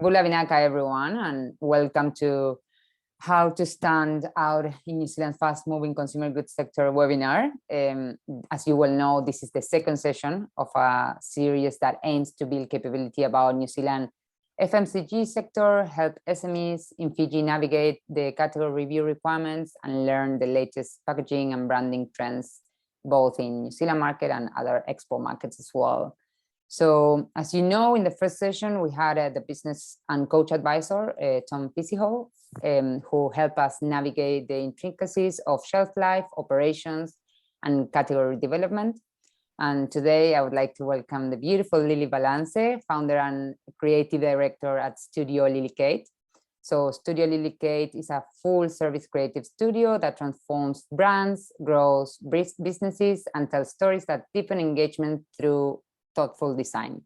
Bulavinaka, everyone, and welcome to How to Stand Out in New Zealand's Fast-Moving Consumer Goods Sector webinar. As you well know, this is the second session of a series that aims to build capability about New Zealand FMCG sector, help SMEs in Fiji navigate the category review requirements, and learn the latest packaging and branding trends, both in New Zealand market and other export markets as well. So as you know, in the first session, we had the business and coach advisor, Tom Pisiho, who helped us navigate the intricacies of shelf life, operations, and category development. And today I would like to welcome the beautiful Lily Vallance, founder and creative director at Studio Lily Kate. So Studio Lily Kate is a full service creative studio that transforms brands, grows businesses, and tells stories that deepen engagement through thoughtful design.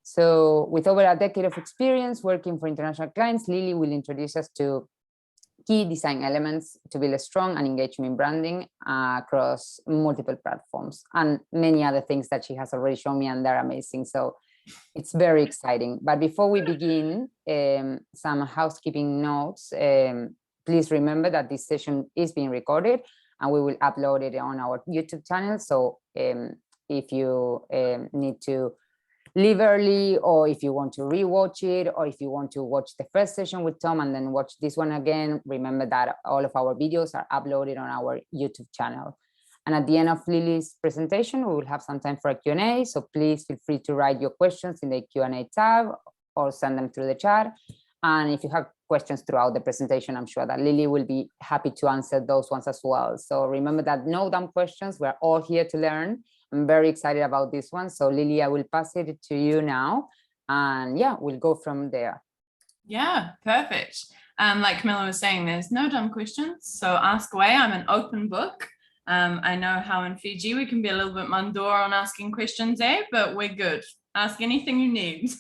So with over a decade of experience working for international clients, Lily will introduce us to key design elements to build a strong and engaging branding across multiple platforms, and many other things that she has already shown me, and they're amazing. So it's very exciting. But before we begin, some housekeeping notes. Please remember that this session is being recorded and we will upload it on our YouTube channel. So if you need to leave early, or if you want to rewatch it, or if you want to watch the first session with Tom and then watch this one again, remember that all of our videos are uploaded on our YouTube channel. And at the end of Lily's presentation, we will have some time for a Q&A. So please feel free to write your questions in the Q&A tab or send them through the chat. And if you have questions throughout the presentation, I'm sure that Lily will be happy to answer those ones as well. So remember that no dumb questions. We're all here to learn. I'm very excited about this one. So Lily, I will pass it to you now. And yeah, we'll go from there. Yeah, perfect. Like Camilla was saying, there's no dumb questions. So ask away. I'm an open book. I know how in Fiji we can be a little bit mandor on asking questions, but we're good. Ask anything you need.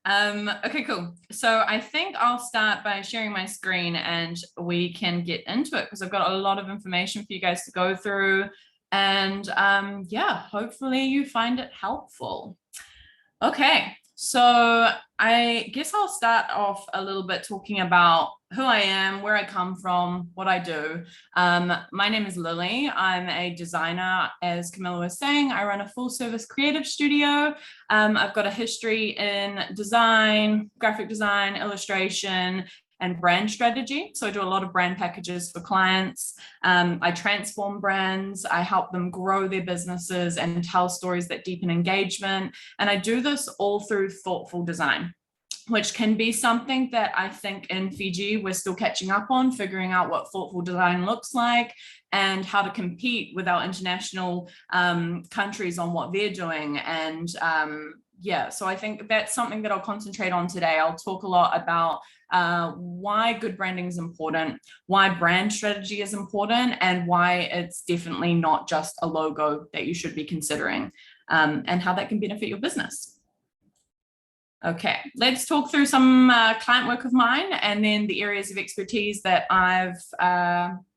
Okay, cool. So I think I'll start by sharing my screen and we can get into it because I've got a lot of information for you guys to go through. And yeah, hopefully you find it helpful. Okay, so I guess I'll start off a little bit talking about who I am, where I come from, what I do. My name is Lily. I'm a designer. As Camilla was saying, I run a full service creative studio. I've got a history in design, graphic design, illustration, and brand strategy. So I do a lot of brand packages for clients. I transform brands. I help them grow their businesses and tell stories that deepen engagement. And I do this all through thoughtful design, which can be something that I think in Fiji, we're still catching up on, figuring out what thoughtful design looks like and how to compete with our international countries on what they're doing. And yeah, so I think that's something that I'll concentrate on today. I'll talk a lot about why good branding is important, why brand strategy is important, and why it's definitely not just a logo that you should be considering, and how that can benefit your business. Okay, let's talk through some client work of mine and then the areas of expertise that I've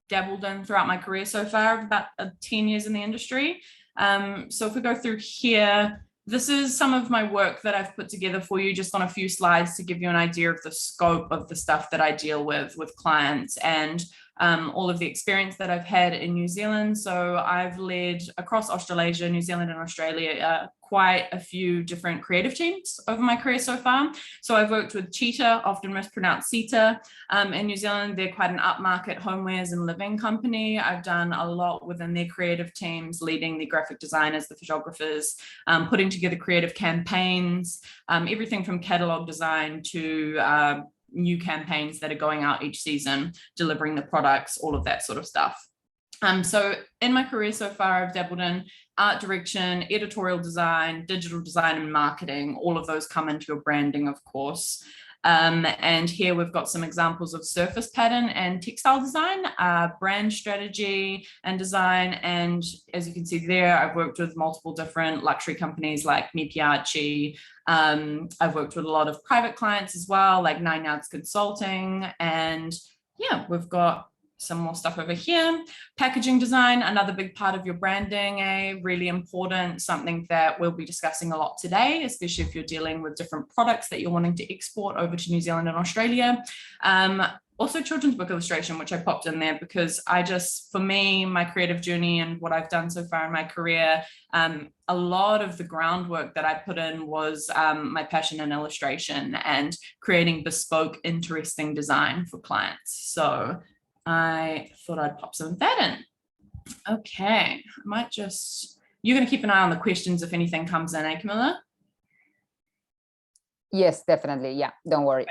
dabbled in throughout my career so far, about 10 years in the industry. So if we go through here, this is some of my work that I've put together for you just on a few slides to give you an idea of the scope of the stuff that I deal with clients and all of the experience that I've had in New Zealand. So I've led across Australasia, New Zealand and Australia, quite a few different creative teams over my career so far. So I've worked with Cheetah, often mispronounced Sita. In New Zealand, they're quite an upmarket homewares and living company. I've done a lot within their creative teams, leading the graphic designers, the photographers, putting together creative campaigns, everything from catalog design to new campaigns that are going out each season, delivering the products, all of that sort of stuff. So in my career so far, I've dabbled in art direction, editorial design, digital design, and marketing. All of those come into your branding, of course. And here we've got some examples of surface pattern and textile design, brand strategy and design. And as you can see there, I've worked with multiple different luxury companies like Mipiachi. I've worked with a lot of private clients as well, like 9 Yards Consulting. And yeah, we've got some more stuff over here. Packaging design, another big part of your branding, really important, something that we'll be discussing a lot today, especially if you're dealing with different products that you're wanting to export over to New Zealand and Australia. Also children's book illustration, which I popped in there because for me, my creative journey and what I've done so far in my career, a lot of the groundwork that I put in was my passion in illustration and creating bespoke, interesting design for clients. So I thought I'd pop some of that in. Okay, you're going to keep an eye on the questions if anything comes in, Camilla? Yes, definitely. Yeah, don't worry.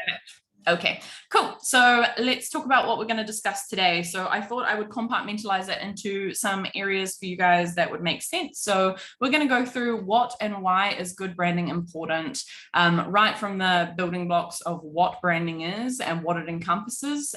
Okay, cool. So let's talk about what we're going to discuss today. So I thought I would compartmentalize it into some areas for you guys that would make sense. So we're going to go through what and why is good branding important, right from the building blocks of what branding is and what it encompasses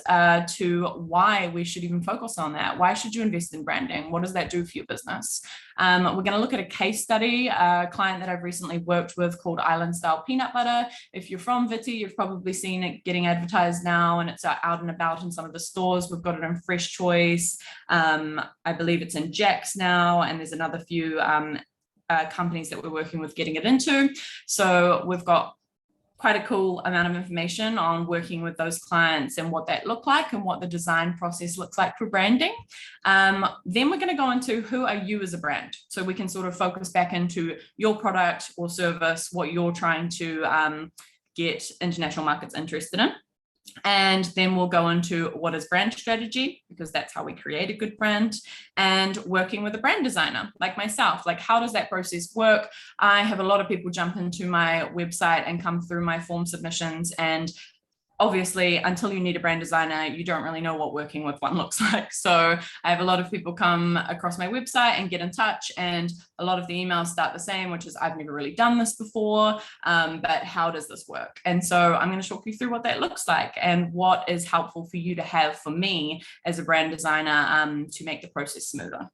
to why we should even focus on that. Why should you invest in branding? What does that do for your business? We're going to look at a case study, a client that I've recently worked with called Island Style Peanut Butter. If you're from Viti, you've probably seen it getting advertised now, and it's out and about in some of the stores. We've got it in Fresh Choice. I believe it's in Jack's now, and there's another few companies that we're working with getting it into. So we've got quite a cool amount of information on working with those clients and what that looked like and what the design process looks like for branding. Then we're going to go into who are you as a brand. So we can sort of focus back into your product or service, what you're trying to get international markets interested in. And then we'll go into what is brand strategy, because that's how we create a good brand, and working with a brand designer like myself. Like, how does that process work? I have a lot of people jump into my website and come through my form submissions, and obviously, until you need a brand designer, you don't really know what working with one looks like. So I have a lot of people come across my website and get in touch, and a lot of the emails start the same, which is, I've never really done this before, but how does this work? And so I'm going to talk you through what that looks like and what is helpful for you to have for me as a brand designer to make the process smoother.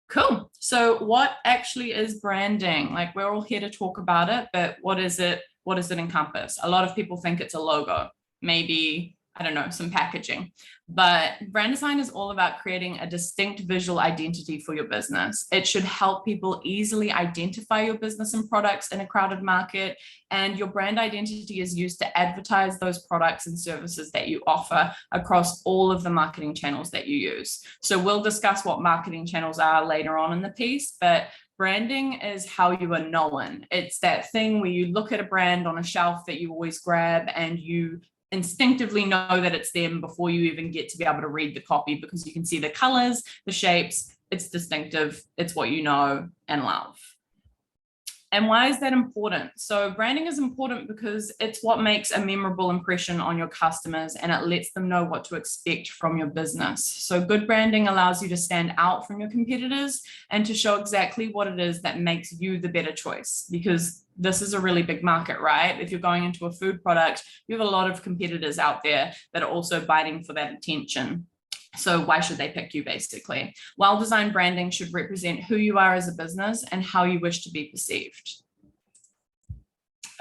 Cool. So what actually is branding? Like, we're all here to talk about it, but what is it? What does it encompass? A lot of people think it's a logo, maybe, I don't know, some packaging, but brand design is all about creating a distinct visual identity for your business. It should help people easily identify your business and products in a crowded market, and your brand identity is used to advertise those products and services that you offer across all of the marketing channels that you use. So we'll discuss what marketing channels are later on in the piece, but branding is how you are known. It's that thing where you look at a brand on a shelf that you always grab and you instinctively know that it's them before you even get to be able to read the copy, because you can see the colors, the shapes, it's distinctive, it's what you know and love. And why is that important? So branding is important because it's what makes a memorable impression on your customers, and it lets them know what to expect from your business. So good branding allows you to stand out from your competitors and to show exactly what it is that makes you the better choice, because this is a really big market, right? If you're going into a food product, you have a lot of competitors out there that are also biting for that attention. So why should they pick you, basically? Well-designed branding should represent who you are as a business and how you wish to be perceived.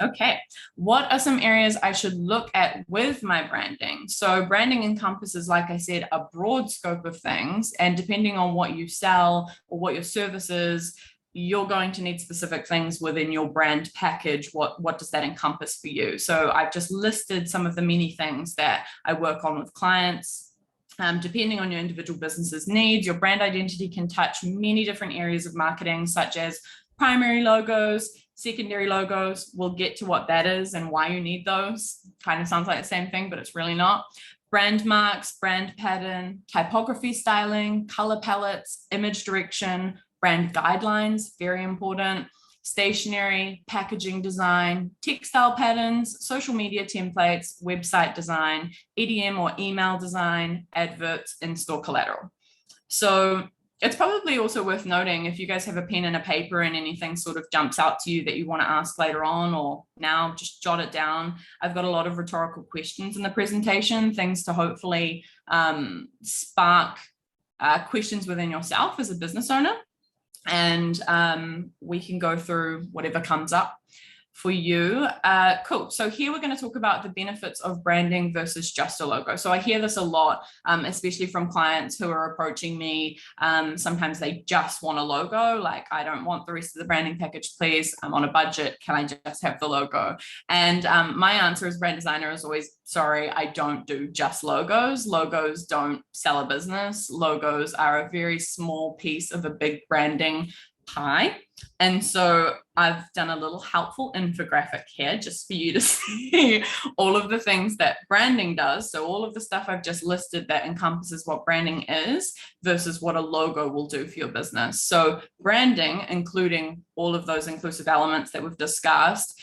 Okay, what are some areas I should look at with my branding? So branding encompasses, like I said, a broad scope of things, and depending on what you sell or what your service is, you're going to need specific things within your brand package. What does that encompass for you? So I've just listed some of the many things that I work on with clients. Depending on your individual business's needs, your brand identity can touch many different areas of marketing, such as primary logos, secondary logos. We'll get to what that is and why you need those. Kind of sounds like the same thing, but it's really not. Brand marks, brand pattern, typography styling, color palettes, image direction, brand guidelines, very important. Stationery, packaging design, textile patterns, social media templates, website design, EDM or email design, adverts, in-store collateral. So it's probably also worth noting, if you guys have a pen and a paper and anything sort of jumps out to you that you want to ask later on or now, just jot it down. I've got a lot of rhetorical questions in the presentation, things to hopefully spark questions within yourself as a business owner. And we can go through whatever comes up. for you. Cool. So here we're going to talk about the benefits of branding versus just a logo. So I hear this a lot, especially from clients who are approaching me. Sometimes they just want a logo, like, I don't want the rest of the branding package, please. I'm on a budget. Can I just have the logo? And my answer as brand designer is always, sorry, I don't do just logos. Logos don't sell a business. Logos are a very small piece of a big branding pie. And so I've done a little helpful infographic here just for you to see all of the things that branding does. So all of the stuff I've just listed that encompasses what branding is versus what a logo will do for your business. So branding, including all of those inclusive elements that we've discussed,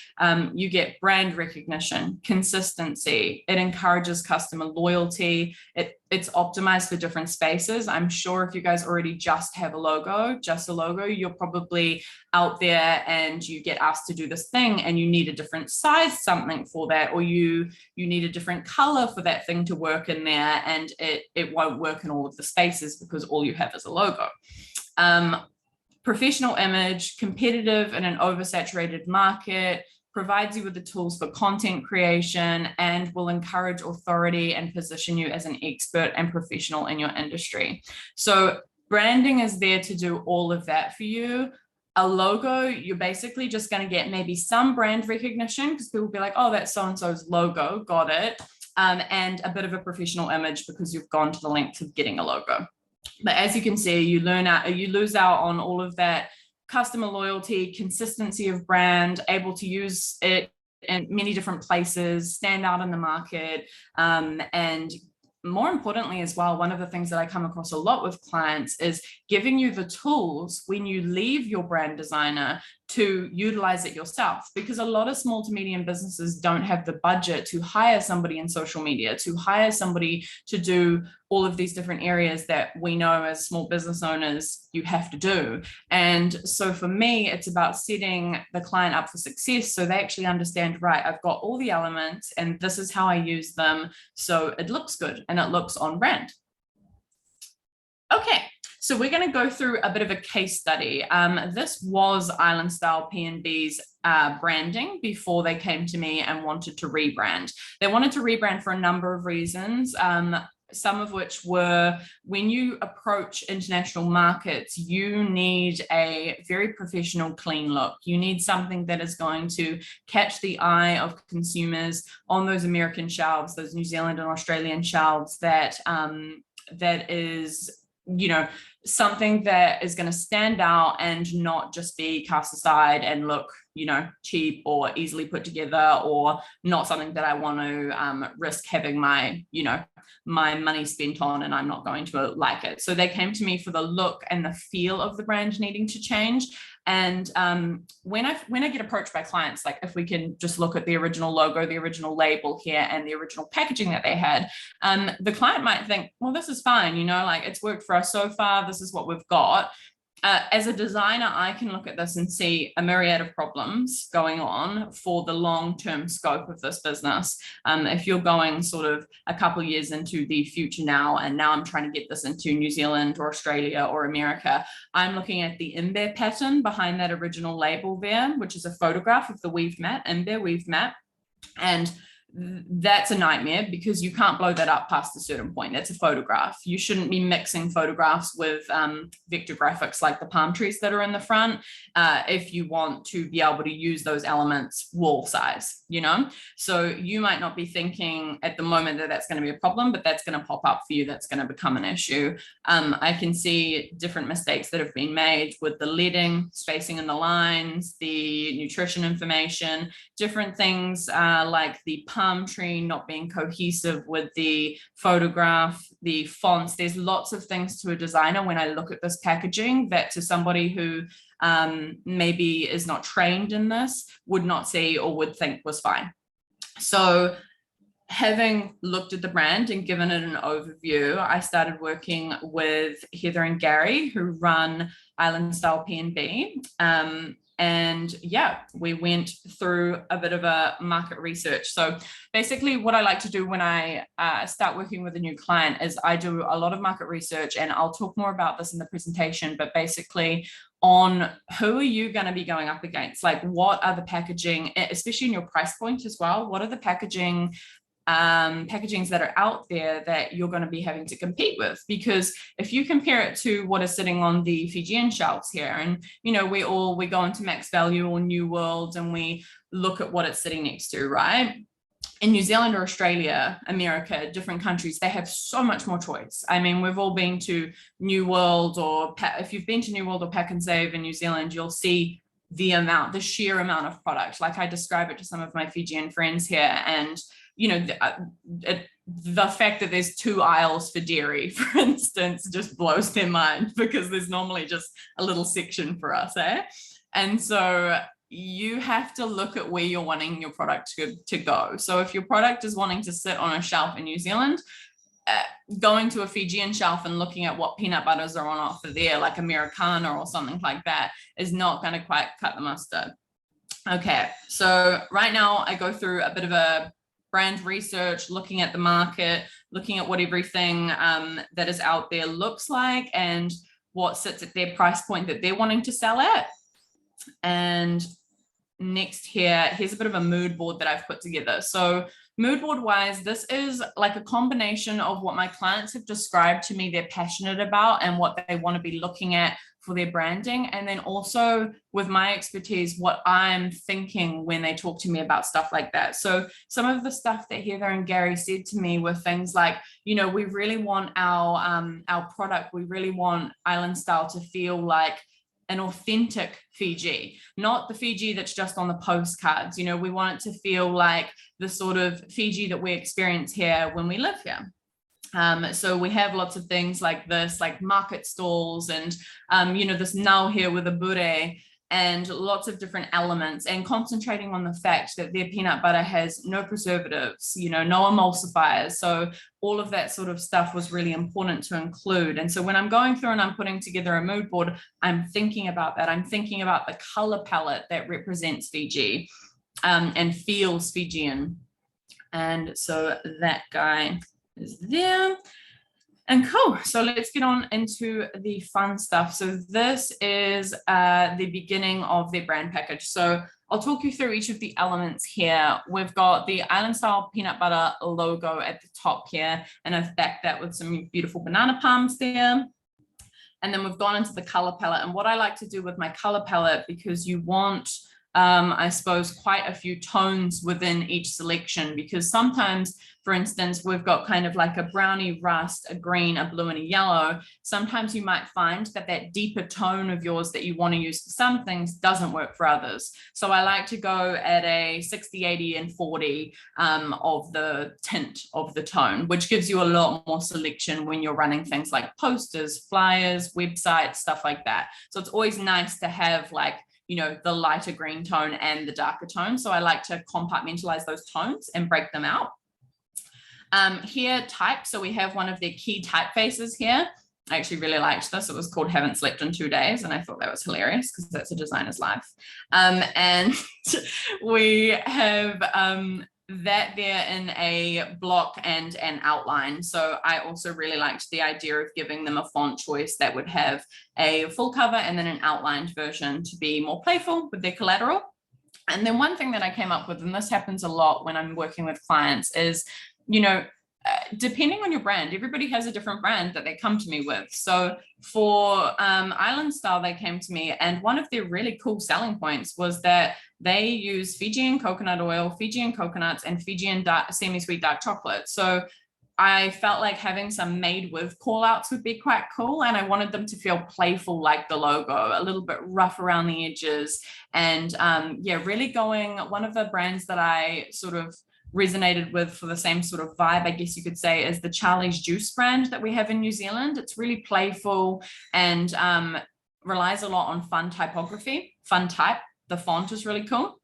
you get brand recognition, consistency. It encourages customer loyalty. It's optimized for different spaces. I'm sure if you guys already just have a logo, you're probably out there and you get asked to do this thing and you need a different size something for that, or you need a different color for that thing to work in there, and it won't work in all of the spaces because all you have is a logo. Professional image, competitive in an oversaturated market, provides you with the tools for content creation, and will encourage authority and position you as an expert and professional in your industry. So branding is there to do all of that for you. A logo, you're basically just going to get maybe some brand recognition because people will be like, oh, that's so-and-so's logo, got it. And a bit of a professional image because you've gone to the length of getting a logo. But as you can see, you lose out on all of that customer loyalty, consistency of brand, able to use it in many different places, stand out in the market, and more importantly as well, one of the things that I come across a lot with clients is giving you the tools when you leave your brand designer to utilize it yourself, because a lot of small to medium businesses don't have the budget to hire somebody in social media, to hire somebody to do all of these different areas that we know as small business owners you have to do. And so for me, it's about setting the client up for success so they actually understand, right, I've got all the elements and this is how I use them, so it looks good and it looks on brand. Okay. So we're going to go through a bit of a case study. This was Island Style P&B's branding before they came to me and wanted to rebrand. They wanted to rebrand for a number of reasons. Some of which were, when you approach international markets, you need a very professional, clean look. You need something that is going to catch the eye of consumers on those American shelves, those New Zealand and Australian shelves, that is, something that is going to stand out and not just be cast aside and look, cheap or easily put together, or not something that I want to risk having my money spent on and I'm not going to like it. So they came to me for the look and the feel of the brand needing to change. And when I get approached by clients, like if we can just look at the original logo, the original label here, and the original packaging that they had, the client might think, well, this is fine, it's worked for us so far, this is what we've got. As a designer, I can look at this and see a myriad of problems going on for the long-term scope of this business. If you're going sort of a couple of years into the future now, and now I'm trying to get this into New Zealand or Australia or America, I'm looking at the in-bear pattern behind that original label there, which is a photograph of the weaved mat, in-bear weaved mat. And that's a nightmare because you can't blow that up past a certain point. That's a photograph. You shouldn't be mixing photographs with vector graphics like the palm trees that are in the front if you want to be able to use those elements wall size, So you might not be thinking at the moment that that's going to be a problem, but that's going to pop up for you. That's going to become an issue. I can see different mistakes that have been made with the leading, spacing in the lines, the nutrition information, different things like the palm tree not being cohesive with the photograph, the fonts. There's lots of things to a designer when I look at this packaging that to somebody who maybe is not trained in this would not see or would think was fine. So having looked at the brand and given it an overview, I started working with Heather and Gary, who run Island Style P&B. And yeah, we went through a bit of a market research. So basically what I like to do when I start working with a new client is I do a lot of market research, and I'll talk more about this in the presentation, but basically on who are you going to be going up against? Like, what are the packaging, especially in your price point as well, what are the packagings that are out there that you're going to be having to compete with? Because if you compare it to what is sitting on the Fijian shelves here, and you know, we go into Max Value or New World and we look at what it's sitting next to, right? In New Zealand or Australia, America, different countries, they have so much more choice. I mean, we've all been to New World, or if you've been to New World or Pack and Save in New Zealand, you'll see the sheer amount of product. Like I describe it to some of my Fijian friends here, and you know, the fact that there's 2 aisles for dairy, for instance, just blows their mind, because there's normally just a little section for us, eh? And so you have to look at where you're wanting your product to go. So if your product is wanting to sit on a shelf in New Zealand, going to a Fijian shelf and looking at what peanut butters are on offer there, like Americana or something like that, is not going to quite cut the mustard. Okay, so right now I go through a bit of a brand research, looking at the market, looking at what everything that is out there looks like and what sits at their price point that they're wanting to sell at. And next here's a bit of a mood board that I've put together. So mood board wise, this is like a combination of what my clients have described to me they're passionate about and what they want to be looking at for their branding. And then also with my expertise, what I'm thinking when they talk to me about stuff like that. So some of the stuff that Heather and Gary said to me were things like, you know, we really want our product, we really want Island Style to feel like an authentic Fiji, not the Fiji that's just on the postcards. You know, we want it to feel like the sort of Fiji that we experience here when we live here. So we have lots of things like this, like market stalls and, you know, this now here with a bure and lots of different elements, and concentrating on the fact that their peanut butter has no preservatives, you know, no emulsifiers. So all of that sort of stuff was really important to include. And so when I'm going through and I'm putting together a mood board, I'm thinking about that. I'm thinking about the color palette that represents Fiji and feels Fijian. And so that guy is there. And cool, so let's get on into the fun stuff. So this is the beginning of their brand package. So I'll talk you through each of the elements here. We've got the Island Style peanut butter logo at the top here, and I've backed that with some beautiful banana palms there. And then we've gone into the color palette. And what I like to do with my color palette, because you want, I suppose, quite a few tones within each selection, because sometimes, for instance, we've got kind of like a brownie rust, a green, a blue, and a yellow. Sometimes you might find that that deeper tone of yours that you want to use for some things doesn't work for others. So I like to go at a 60, 80, and 40 of the tint of the tone, which gives you a lot more selection when you're running things like posters, flyers, websites, stuff like that. So it's always nice to have like, you know, the lighter green tone and the darker tone. So I like to compartmentalize those tones and break them out. Here, type. So we have one of their key typefaces here. I actually really liked this. It was called Haven't Slept in 2 Days. And I thought that was hilarious because that's a designer's life. And we have that there in a block and an outline. So I also really liked the idea of giving them a font choice that would have a full cover and then an outlined version to be more playful with their collateral. And then one thing that I came up with, and this happens a lot when I'm working with clients, is, you know, depending on your brand, everybody has a different brand that they come to me with. So for Island Style, they came to me, and one of their really cool selling points was that they use Fijian coconut oil, Fijian coconuts, and Fijian semi-sweet dark chocolate. So I felt like having some made with call outs would be quite cool. And I wanted them to feel playful like the logo, a little bit rough around the edges. And yeah, really going, one of the brands that I sort of resonated with for the same sort of vibe, I guess you could say, is the Charlie's Juice brand that we have in New Zealand. It's really playful and relies a lot on fun typography, fun type. The font is really cool.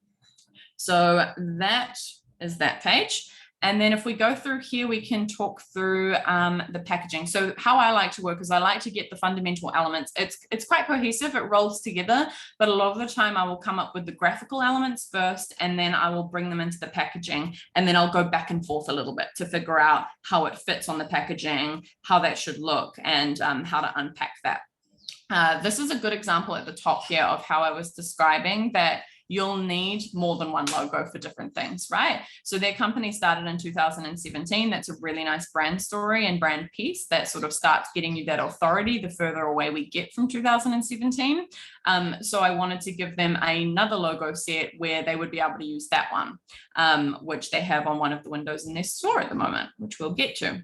So that is that page. And then if we go through here, we can talk through the packaging. So how I like to work is I like to get the fundamental elements. It's quite cohesive, it rolls together, but a lot of the time I will come up with the graphical elements first, and then I will bring them into the packaging. And then I'll go back and forth a little bit to figure out how it fits on the packaging, how that should look, and how to unpack that. This is a good example at the top here of how I was describing that you'll need more than one logo for different things, right? So their company started in 2017. That's a really nice brand story and brand piece that sort of starts getting you that authority the further away we get from 2017. So I wanted to give them another logo set where they would be able to use that one, which they have on one of the windows in their store at the moment, which we'll get to.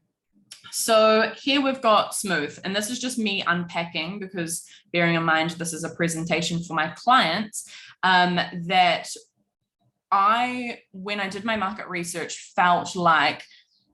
So here we've got smooth, and this is just me unpacking because bearing in mind this is a presentation for my clients, that when I did my market research, felt like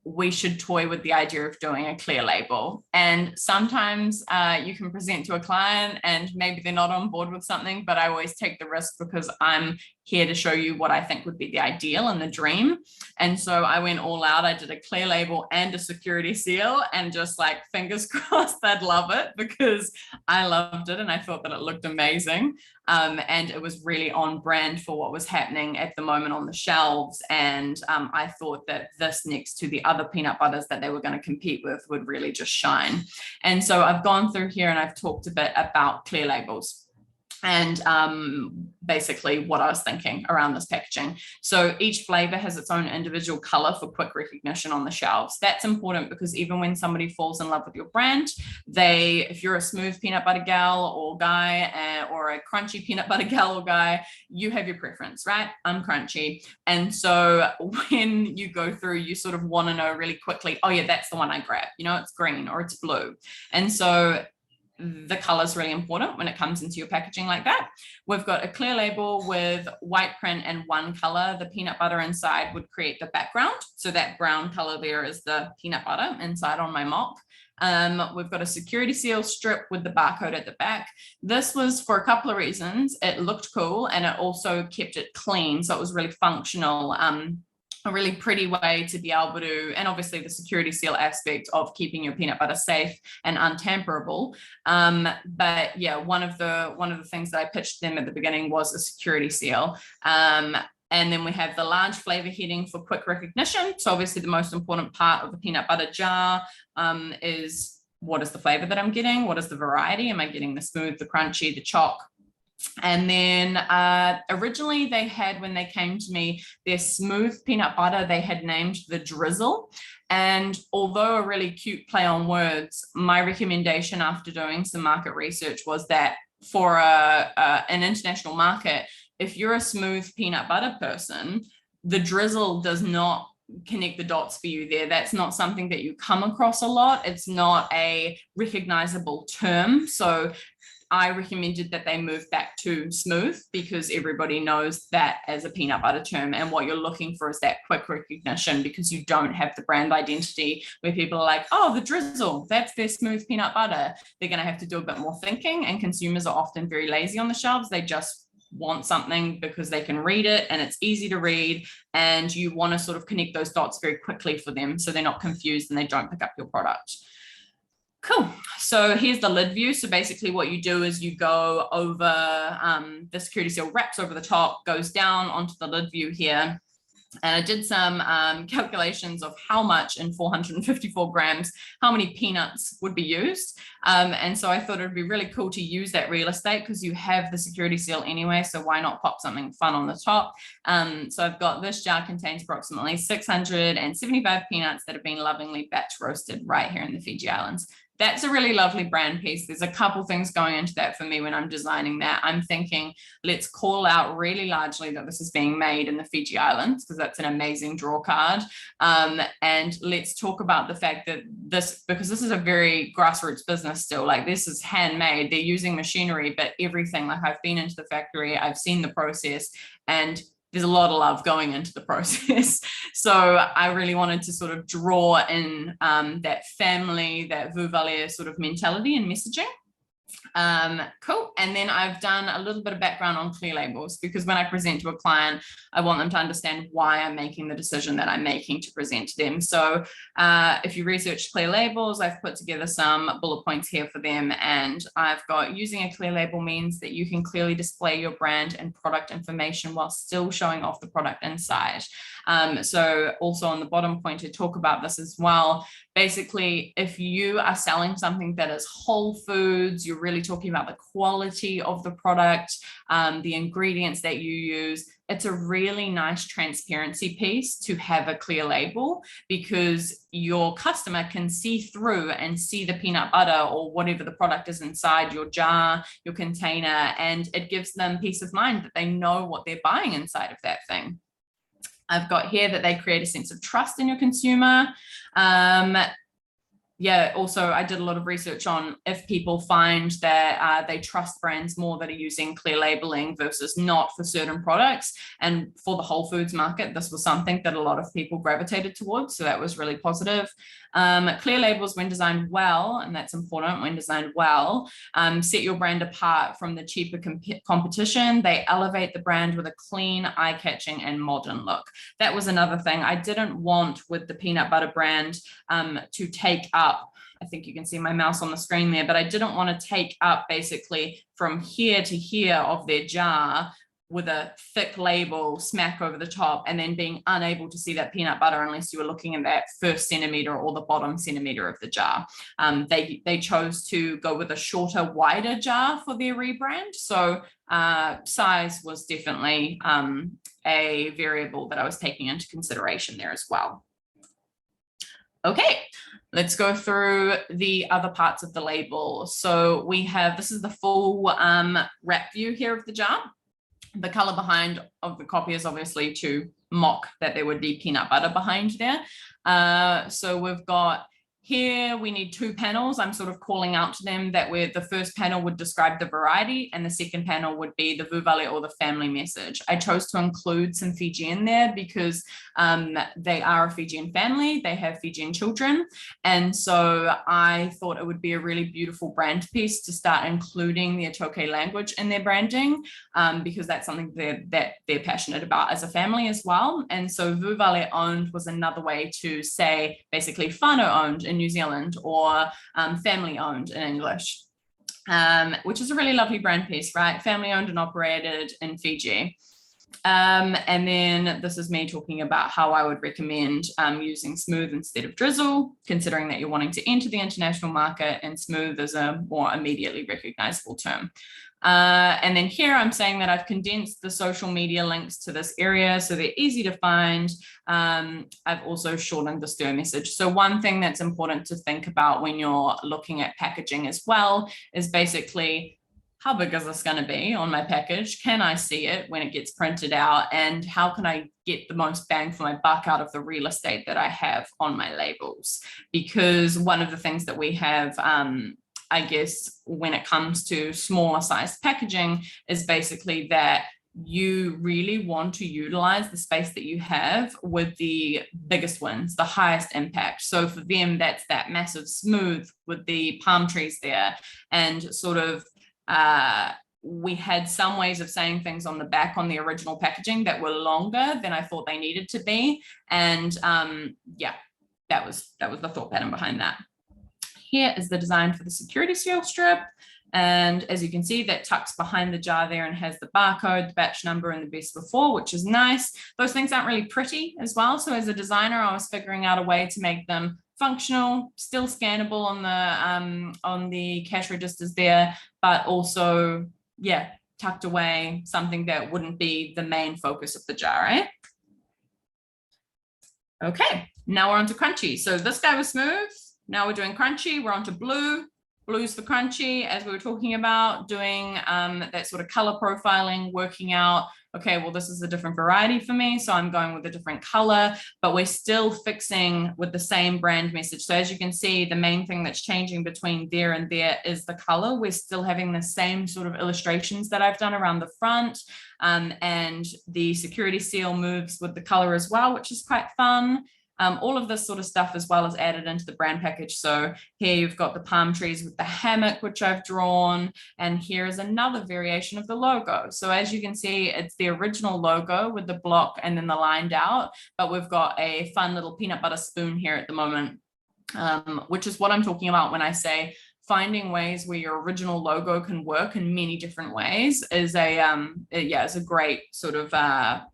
we should toy with the idea of doing a clear label. And sometimes you can present to a client and maybe they're not on board with something, but I always take the risk because I'm here to show you what I think would be the ideal and the dream. And so I went all out. I did a clear label and a security seal, and just like fingers crossed I'd love it, because I loved it and I thought that it looked amazing. And it was really on brand for what was happening at the moment on the shelves. And I thought that this, next to the other peanut butters that they were going to compete with, would really just shine. And so I've gone through here and I've talked a bit about clear labels and basically what I was thinking around this packaging. So each flavor has its own individual color for quick recognition on the shelves. That's important because even when somebody falls in love with your brand, if you're a smooth peanut butter gal or guy, or a crunchy peanut butter gal or guy, you have your preference, right? I'm crunchy. And so when you go through, you sort of want to know really quickly, oh yeah, that's the one I grab, it's green or it's blue. And so the color is really important when it comes into your packaging like that. We've got a clear label with white print and one color. The peanut butter inside would create the background. So that brown color there is the peanut butter inside on my mock. We've got a security seal strip with the barcode at the back. This was for a couple of reasons. It looked cool and it also kept it clean. So it was really functional. A really pretty way to be able to, and obviously the security seal aspect of keeping your peanut butter safe and untamperable. But yeah, one of the things that I pitched them at the beginning was a security seal. And then we have the large flavor heading for quick recognition. So obviously the most important part of the peanut butter jar is, what is the flavor that I'm getting? What is the variety? Am I getting the smooth, the crunchy, the chalk? And then originally they had, when they came to me, their smooth peanut butter, they had named the drizzle. And although a really cute play on words, my recommendation after doing some market research was that for an international market, if you're a smooth peanut butter person, the drizzle does not connect the dots for you there. That's not something that you come across a lot. It's not a recognizable term. So I recommended that they move back to smooth because everybody knows that as a peanut butter term, and what you're looking for is that quick recognition, because you don't have the brand identity where people are like, oh, the drizzle, that's their smooth peanut butter. They're going to have to do a bit more thinking, and consumers are often very lazy on the shelves. They just want something because they can read it and it's easy to read, and you want to sort of connect those dots very quickly for them so they're not confused and they don't pick up your product. Cool. So here's the lid view. So basically what you do is you go over, the security seal wraps over the top, goes down onto the lid view here. And I did some calculations of how much in 454 grams, how many peanuts would be used. And so I thought it'd be really cool to use that real estate because you have the security seal anyway. So why not pop something fun on the top? So I've got, this jar contains approximately 675 peanuts that have been lovingly batch roasted right here in the Fiji Islands. That's a really lovely brand piece. There's a couple things going into that for me when I'm designing that. I'm thinking, let's call out really largely that this is being made in the Fiji Islands, because that's an amazing draw card. And let's talk about the fact that because this is a very grassroots business still, like this is handmade. They're using machinery, but everything, like I've been into the factory, I've seen the process, and there's a lot of love going into the process. So I really wanted to sort of draw in that family, that Vallance sort of mentality and messaging. Cool. And then I've done a little bit of background on clear labels, because when I present to a client, I want them to understand why I'm making the decision that I'm making to present to them. So if you research clear labels, I've put together some bullet points here for them. And I've got, using a clear label means that you can clearly display your brand and product information while still showing off the product inside. So also on the bottom point, to talk about this as well. Basically, if you are selling something that is whole foods, you're really talking about the quality of the product, the ingredients that you use, it's a really nice transparency piece to have a clear label, because your customer can see through and see the peanut butter or whatever the product is inside your jar, your container, and it gives them peace of mind that they know what they're buying inside of that thing. I've got here that they create a sense of trust in your consumer. Yeah, also I did a lot of research on if people find that they trust brands more that are using clear labeling versus not for certain products. And for the whole foods market, this was something that a lot of people gravitated towards. So that was really positive. Clear labels, when designed well, and that's important, when designed well, set your brand apart from the cheaper competition. They elevate the brand with a clean, eye-catching and modern look. That was another thing I didn't want with the peanut butter brand to take up. I think you can see my mouse on the screen there, but I didn't want to take up basically from here to here of their jar with a thick label smack over the top, and then being unable to see that peanut butter unless you were looking at that first centimeter or the bottom centimeter of the jar. They chose to go with a shorter, wider jar for their rebrand. So size was definitely a variable that I was taking into consideration there as well. Okay, let's go through the other parts of the label. So we have, this is the full wrap view here of the jar. The color behind of the copy is obviously to mock that there would be peanut butter behind there. So we've got here, we need two panels. I'm sort of calling out to them that where the first panel would describe the variety and the second panel would be the vuvale or the family message. I chose to include some Fiji in there because they are a Fijian family. They have Fijian children. And so I thought it would be a really beautiful brand piece to start including the Atoke language in their branding, because that's something that they're passionate about as a family as well. And so vuvale owned was another way to say basically whānau owned in New Zealand, or family owned in English, which is a really lovely brand piece, right? Family owned and operated in Fiji. And then this is me talking about how I would recommend using smooth instead of drizzle, considering that you're wanting to enter the international market, and smooth is a more immediately recognizable term. And then here I'm saying that I've condensed the social media links to this area so they're easy to find. I've also shortened the stir message. So one thing that's important to think about when you're looking at packaging as well is basically, how big is this going to be on my package? Can I see it when it gets printed out? And how can I get the most bang for my buck out of the real estate that I have on my labels? Because one of the things that we have, I guess, when it comes to smaller sized packaging is basically that you really want to utilize the space that you have with the biggest wins, the highest impact. So for them, that's that massive smooth with the palm trees there. And sort of, we had some ways of saying things on the back on the original packaging that were longer than I thought they needed to be. And yeah, that was the thought pattern behind that. Here is the design for the security seal strip. And as you can see, that tucks behind the jar there and has the barcode, the batch number, and the best before, which is nice. Those things aren't really pretty as well. So as a designer, I was figuring out a way to make them functional, still scannable on the cash registers there, but also, yeah, tucked away, something that wouldn't be the main focus of the jar, right? Okay, now we're on to crunchy. So this guy was smooth. Now we're doing crunchy. We're on to blue. Blue's for crunchy, as we were talking about, doing that sort of color profiling, working out, okay, well, this is a different variety for me, so I'm going with a different color, but we're still fixing with the same brand message. So as you can see, the main thing that's changing between there and there is the color. We're still having the same sort of illustrations that I've done around the front, and the security seal moves with the color as well, which is quite fun. All of this sort of stuff as well is added into the brand package. So here you've got the palm trees with the hammock, which I've drawn. And here is another variation of the logo. So as you can see, it's the original logo with the block and then the lined out, but we've got a fun little peanut butter spoon here at the moment, which is what I'm talking about when I say finding ways where your original logo can work in many different ways is is a great sort of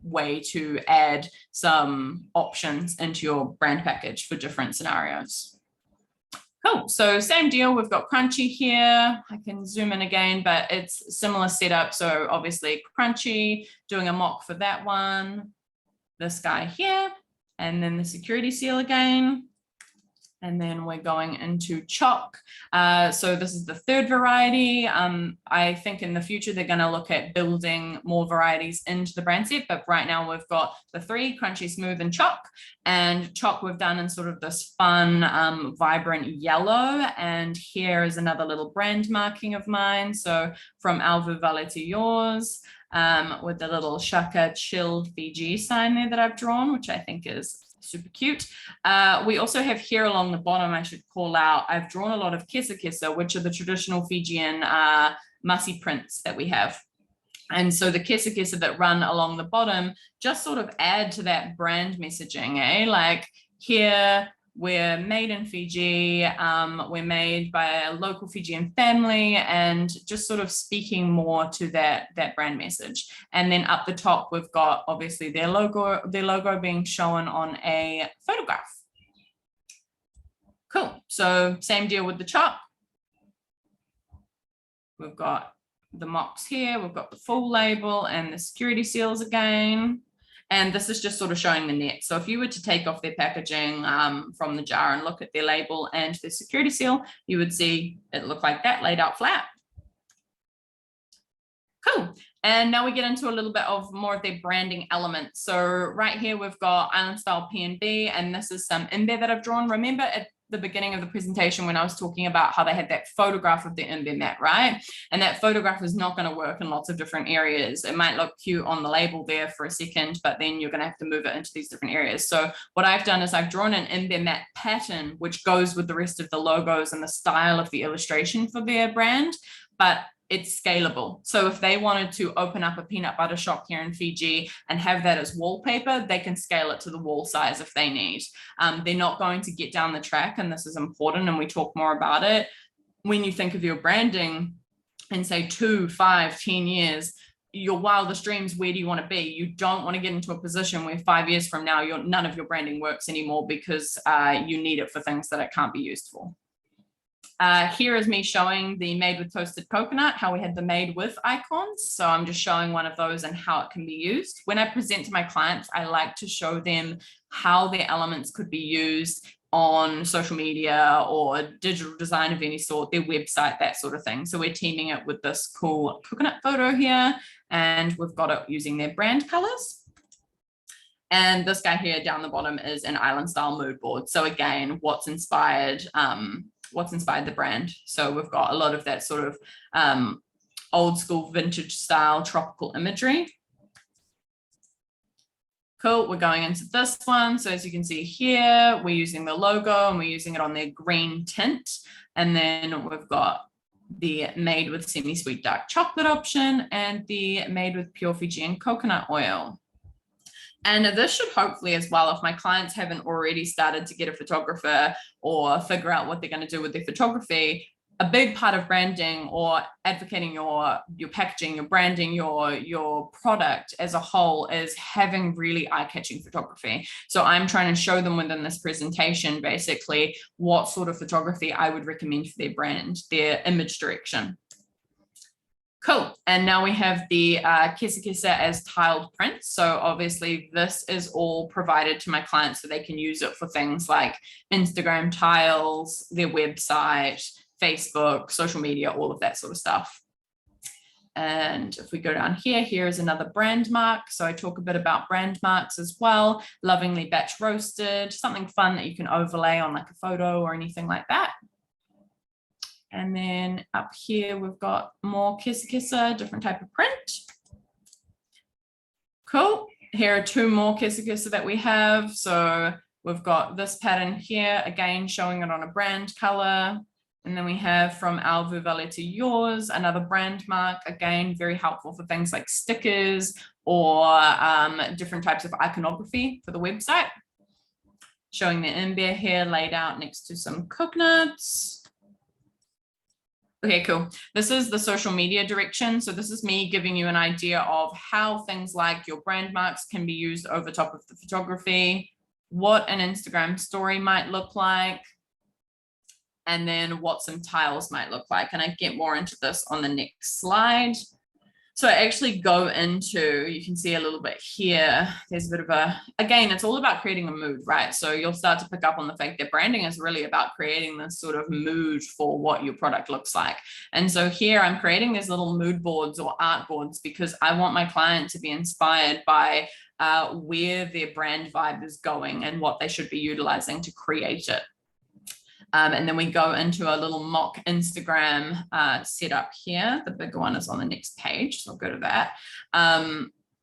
way to add some options into your brand package for different scenarios. Cool, so same deal, we've got Crunchy here. I can zoom in again, but it's similar setup. So obviously Crunchy, doing a mock for that one, this guy here, and then the security seal again. And then we're going into chalk. So this is the third variety. I think in the future, they're gonna look at building more varieties into the brand set, but right now we've got the three, Crunchy, Smooth, and chalk. And chalk we've done in sort of this fun, vibrant yellow. And here is another little brand marking of mine. So from Alvu Vale to yours, with the little Shaka chilled Fiji sign there that I've drawn, which I think is super cute. We also have here along the bottom, I should call out, I've drawn a lot of kesa kesa, which are the traditional Fijian masi prints that we have. And so the kesa kesa that run along the bottom just sort of add to that brand messaging, like here, we're made in Fiji, we're made by a local Fijian family, and just sort of speaking more to that brand message. And then up the top, we've got obviously their logo being shown on a photograph. Cool, so same deal with the chalk. We've got the mocks here, we've got the full label and the security seals again. And this is just sort of showing the net. So if you were to take off their packaging from the jar and look at their label and the security seal, you would see it look like that laid out flat. Cool. And now we get into a little bit of more of their branding elements. So right here, we've got Island Style P&B, and this is some in there that I've drawn. Remember at the beginning of the presentation when I was talking about how they had that photograph of the in-bear mat, right? And that photograph is not going to work in lots of different areas. It might look cute on the label there for a second, but then you're going to have to move it into these different areas. So what I've done is I've drawn an in-bear mat pattern, which goes with the rest of the logos and the style of the illustration for their brand, but it's scalable. So if they wanted to open up a peanut butter shop here in Fiji and have that as wallpaper, they can scale it to the wall size if they need. They're not going to get down the track, and this is important, and we talk more about it. When you think of your branding in say 2, 5, 10 years, your wildest dreams, where do you want to be? You don't want to get into a position where 5 years from now, none of your branding works anymore because you need it for things that it can't be used for. Here is me showing the made with toasted coconut, how we had the made with icons. So I'm just showing one of those and how it can be used. When I present to my clients, I like to show them how their elements could be used on social media or digital design of any sort, their website, that sort of thing. So we're teaming it with this cool coconut photo here, and we've got it using their brand colors. And this guy here down the bottom is an island style mood board. So again, what's inspired the brand. So we've got a lot of that sort of old school vintage style tropical imagery. Cool, we're going into this one. So as you can see here, we're using the logo and we're using it on their green tint. And then we've got the made with semi-sweet dark chocolate option and the made with pure Fijian coconut oil. And this should hopefully as well, if my clients haven't already started to get a photographer or figure out what they're going to do with their photography, a big part of branding or advocating your packaging, your branding, your product as a whole is having really eye-catching photography. So I'm trying to show them within this presentation, basically, what sort of photography I would recommend for their brand, their image direction. Cool. And now we have the kesa kesa as tiled prints. So obviously this is all provided to my clients so they can use it for things like Instagram tiles, their website, Facebook, social media, all of that sort of stuff. And if we go down here, here is another brand mark. So I talk a bit about brand marks as well. Lovingly batch roasted, something fun that you can overlay on like a photo or anything like that. And then up here, we've got more kesa kesa, different type of print. Cool. Here are two more kesa kesa that we have. So We've got this pattern here, again, showing it on a brand color. And then we have from our Vallance to yours, another brand mark, again, very helpful for things like stickers or different types of iconography for the website. Showing the imber here laid out next to some coconuts. Okay, cool. This is the social media direction. So this is me giving you an idea of how things like your brand marks can be used over top of the photography, what an Instagram story might look like, and then what some tiles might look like. And I get more into this on the next slide. So I actually go into, you can see a little bit here, there's a bit of a, again, it's all about creating a mood, right? So you'll start to pick up on the fact that branding is really about creating this sort of mood for what your product looks like. And so here I'm creating these little mood boards or art boards because I want my client to be inspired by where their brand vibe is going and what they should be utilizing to create it. And then we go into a little mock Instagram setup here. The bigger one is on the next page, so I'll go to that.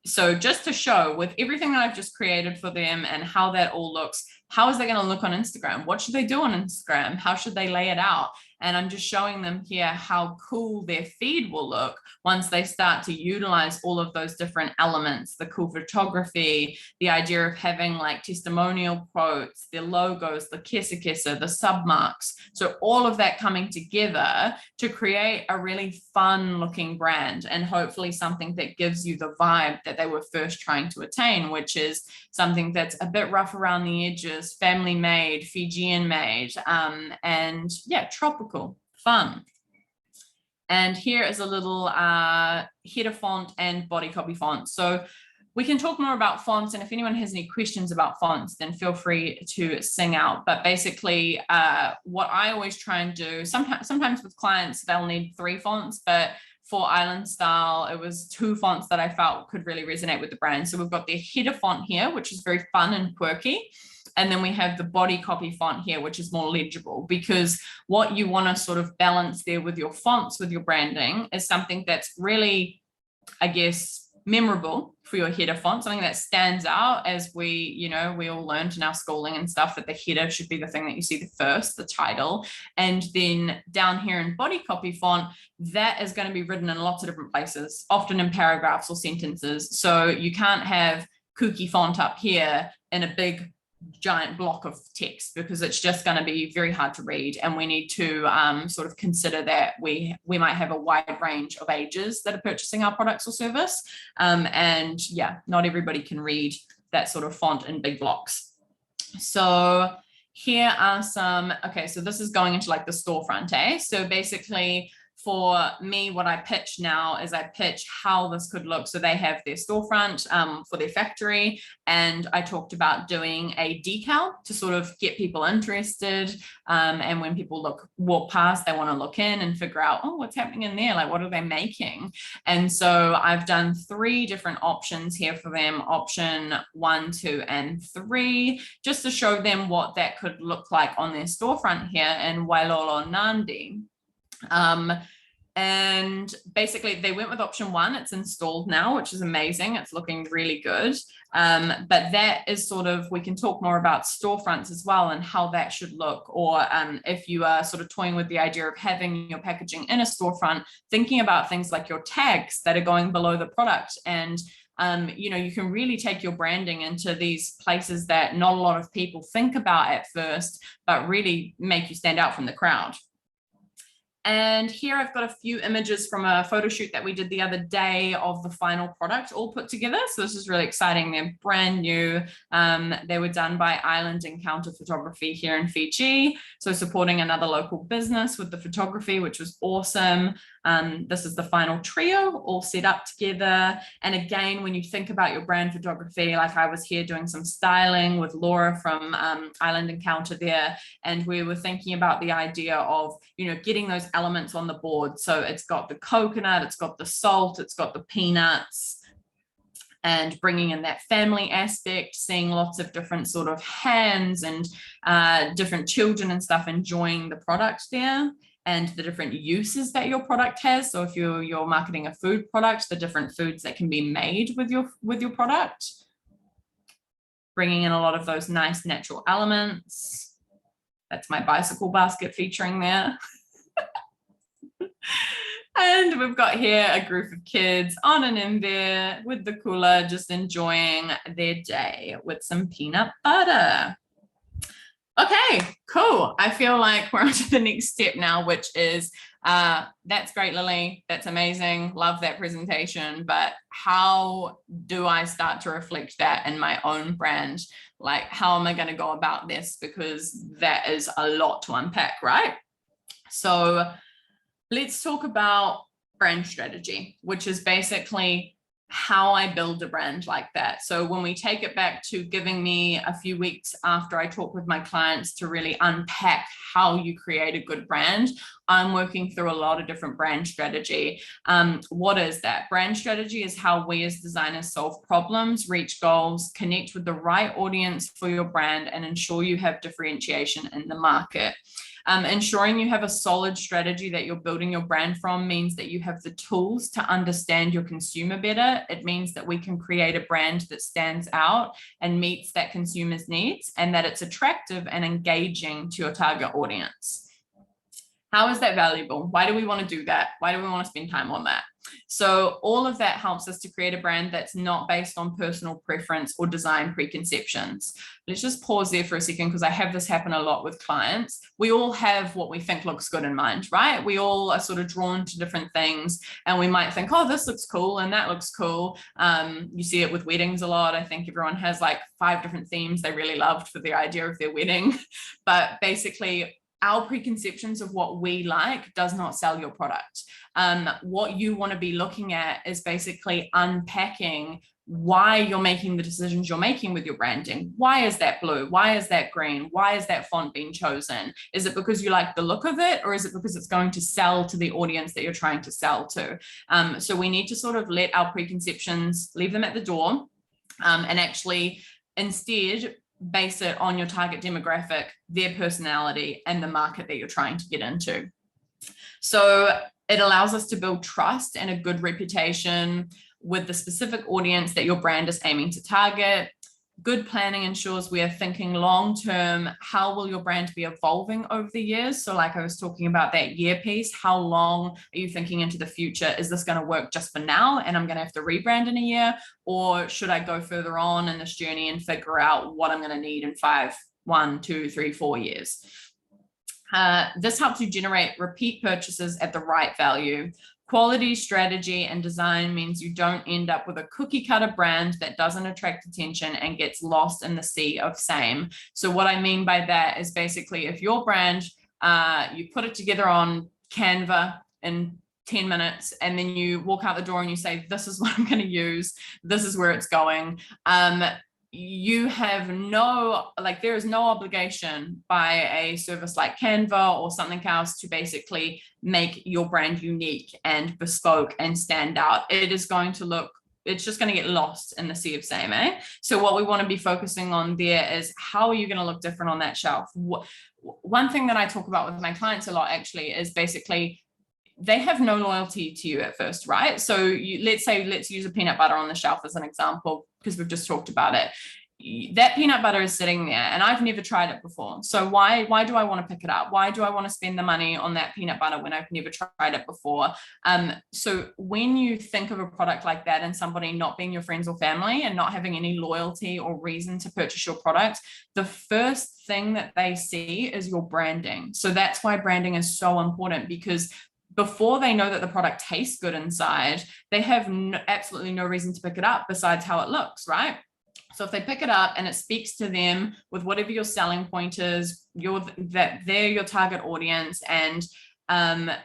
So just to show with everything that I've just created for them and how that all looks, how is that going to look on Instagram? What should they do on Instagram? How should they lay it out? And I'm just showing them here how cool their feed will look once they start to utilize all of those different elements, the cool photography, the idea of having like testimonial quotes, the logos, the kesa, the submarks. So all of that coming together to create a really fun looking brand and hopefully something that gives you the vibe that they were first trying to attain, which is something that's a bit rough around the edges, family made, Fijian made, and yeah, tropical. Fun. And here is a little header font and body copy font. So we can talk more about fonts, and if anyone has any questions about fonts, then feel free to sing out. But basically, what I always try and do, sometimes with clients, they'll need 3 fonts, but for Island Style, it was 2 fonts that I felt could really resonate with the brand. So we've got the header font here, which is very fun and quirky. And then we have the body copy font here, which is more legible, because what you want to sort of balance there with your fonts, with your branding, is something that's really, I guess, memorable for your header font, something that stands out, as we all learned in our schooling and stuff, that the header should be the thing that you see the first, the title. And then down here in body copy font, that is going to be written in lots of different places, often in paragraphs or sentences. So you can't have kooky font up here in a big giant block of text, because it's just going to be very hard to read, and we need to sort of consider that we might have a wide range of ages that are purchasing our products or service, and yeah, not everybody can read that sort of font in big blocks. So here are some, okay, so this is going into like the storefront, so basically for me, what I pitch now is I pitch how this could look. So they have their storefront for their factory, and I talked about doing a decal to sort of get people interested. And when people walk past, they want to look in and figure out, oh, what's happening in there? Like, what are they making? And so I've done 3 different options here for them, option 1, 2, and 3, just to show them what that could look like on their storefront here in Wailolo Nandi. And basically they went with option 1. It's installed now, which is amazing. It's looking really good. But that is sort of, we can talk more about storefronts as well and how that should look. Or if you are sort of toying with the idea of having your packaging in a storefront, thinking about things like your tags that are going below the product. And you can really take your branding into these places that not a lot of people think about at first, but really make you stand out from the crowd. And here I've got a few images from a photo shoot that we did the other day of the final product all put together. So this is really exciting. They're brand new. They were done by Island Encounter Photography here in Fiji. So supporting another local business with the photography, which was awesome. This is the final trio all set up together. And again, when you think about your brand photography, like I was here doing some styling with Laura from Island Encounter there, and we were thinking about the idea of, getting those elements on the board. So it's got the coconut, it's got the salt, it's got the peanuts, and bringing in that family aspect, seeing lots of different sort of hands and different children and stuff enjoying the product there, and the different uses that your product has. So if you're marketing a food product, the different foods that can be made with your product. bringing in a lot of those nice natural elements. That's my bicycle basket featuring there. And we've got here a group of kids on and in there with the cooler, just enjoying their day with some peanut butter. Okay, cool. I feel like we're on to the next step now, which is, that's great, Lily. That's amazing. Love that presentation. But how do I start to reflect that in my own brand? Like, how am I going to go about this? Because that is a lot to unpack, right? So let's talk about brand strategy, which is basically how I build a brand like that. So when we take it back to giving me a few weeks after I talk with my clients to really unpack how you create a good brand, I'm working through a lot of different brand strategy. What is that? Brand strategy is how we as designers solve problems, reach goals, connect with the right audience for your brand, and ensure you have differentiation in the market. Ensuring you have a solid strategy that you're building your brand from means that you have the tools to understand your consumer better. It means that we can create a brand that stands out and meets that consumer's needs, and that it's attractive and engaging to your target audience. How is that valuable? Why do we want to do that? Why do we want to spend time on that? So all of that helps us to create a brand that's not based on personal preference or design preconceptions. Let's just pause there for a second, because I have this happen a lot with clients. We all have what we think looks good in mind, right? We all are sort of drawn to different things, and we might think, oh, this looks cool and that looks cool. You see it with weddings a lot. I think everyone has like 5 different themes they really loved for the idea of their wedding. But basically, our preconceptions of what we like does not sell your product. What you want to be looking at is basically unpacking why you're making the decisions you're making with your branding. Why is that blue? Why is that green? Why is that font being chosen? Is it because you like the look of it, or is it because it's going to sell to the audience that you're trying to sell to? So we need to sort of let our preconceptions, leave them at the door, and actually instead base it on your target demographic, their personality, and the market that you're trying to get into. So it allows us to build trust and a good reputation with the specific audience that your brand is aiming to target. Good planning ensures we are thinking long-term. How will your brand be evolving over the years? So like I was talking about that year piece, how long are you thinking into the future? Is this going to work just for now and I'm going to have to rebrand in a year? Or should I go further on in this journey and figure out what I'm going to need in 5, 1, 2, 3, 4 years? This helps you generate repeat purchases at the right value. Quality, strategy, and design means you don't end up with a cookie cutter brand that doesn't attract attention and gets lost in the sea of same. So what I mean by that is basically, if your brand, you put it together on Canva in 10 minutes, and then you walk out the door and you say, this is what I'm going to use, this is where it's going. You have there is no obligation by a service like Canva or something else to basically make your brand unique and bespoke and stand out. It's just going to get lost in the sea of same, eh? So what we want to be focusing on there is, how are you going to look different on that shelf? One thing that I talk about with my clients a lot actually is basically, they have no loyalty to you at first, right? So let's use a peanut butter on the shelf as an example, because we've just talked about it. That peanut butter is sitting there and I've never tried it before. So why do I want to pick it up? Why do I want to spend the money on that peanut butter when I've never tried it before? So when you think of a product like that and somebody not being your friends or family and not having any loyalty or reason to purchase your product, the first thing that they see is your branding. So that's why branding is so important, because before they know that the product tastes good inside, they have absolutely no reason to pick it up besides how it looks, right? So if they pick it up and it speaks to them with whatever your selling point is, that they're your target audience, and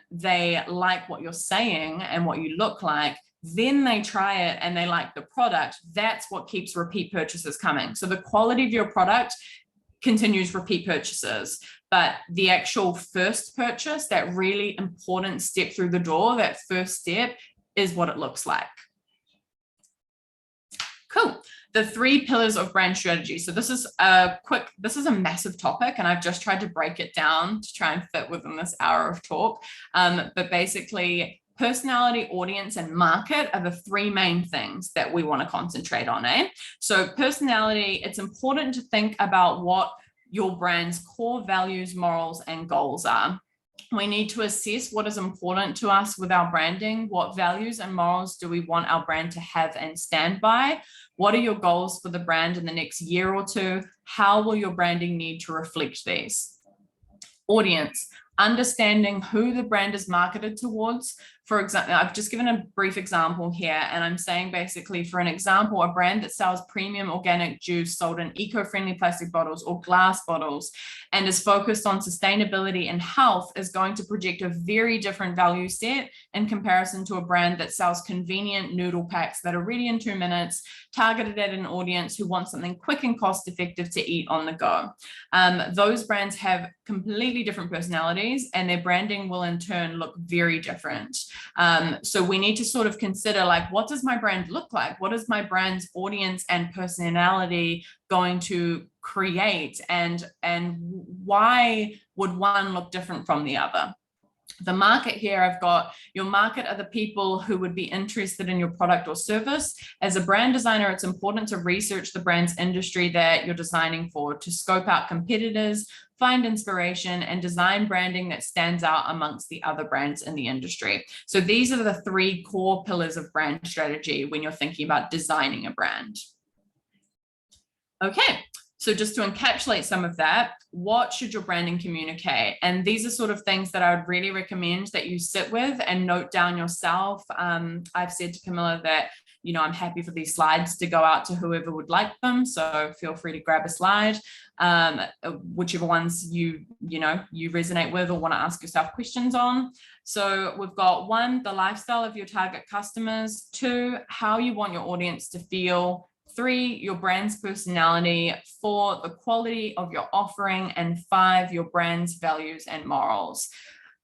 they like what you're saying and what you look like, then they try it and they like the product. That's what keeps repeat purchases coming. So the quality of your product continues repeat purchases, but the actual first purchase, that really important step through the door, that first step, is what it looks like. Cool. The 3 pillars of brand strategy. So this is a massive topic, and I've just tried to break it down to try and fit within this hour of talk. But basically, personality, audience, and market are the three main things that we want to concentrate on, eh? So personality, it's important to think about what your brand's core values, morals, and goals are. We need to assess what is important to us with our branding. What values and morals do we want our brand to have and stand by? What are your goals for the brand in the next year or two? How will your branding need to reflect these? Audience, understanding who the brand is marketed towards. For example, I've just given a brief example here, and I'm saying basically, for an example, a brand that sells premium organic juice sold in eco-friendly plastic bottles or glass bottles and is focused on sustainability and health is going to project a very different value set in comparison to a brand that sells convenient noodle packs that are ready in 2 minutes, targeted at an audience who wants something quick and cost effective to eat on the go. Those brands have completely different personalities, and their branding will in turn look very different. So we need to sort of consider, like, what does my brand look like? What is my brand's audience and personality going to create? And why would one look different from the other? The market here, I've got your market are the people who would be interested in your product or service. As a brand designer, it's important to research the brand's industry that you're designing for, to scope out competitors, find inspiration, and design branding that stands out amongst the other brands in the industry. So these are the three core pillars of brand strategy when you're thinking about designing a brand. Okay. So just to encapsulate some of that, what should your branding communicate? And these are sort of things that I would really recommend that you sit with and note down yourself. I've said to Camilla that, you know, I'm happy for these slides to go out to whoever would like them. So feel free to grab a slide, whichever ones you resonate with or want to ask yourself questions on. So we've got 1, the lifestyle of your target customers. 2, how you want your audience to feel. 3, your brand's personality. 4, the quality of your offering. And 5, your brand's values and morals.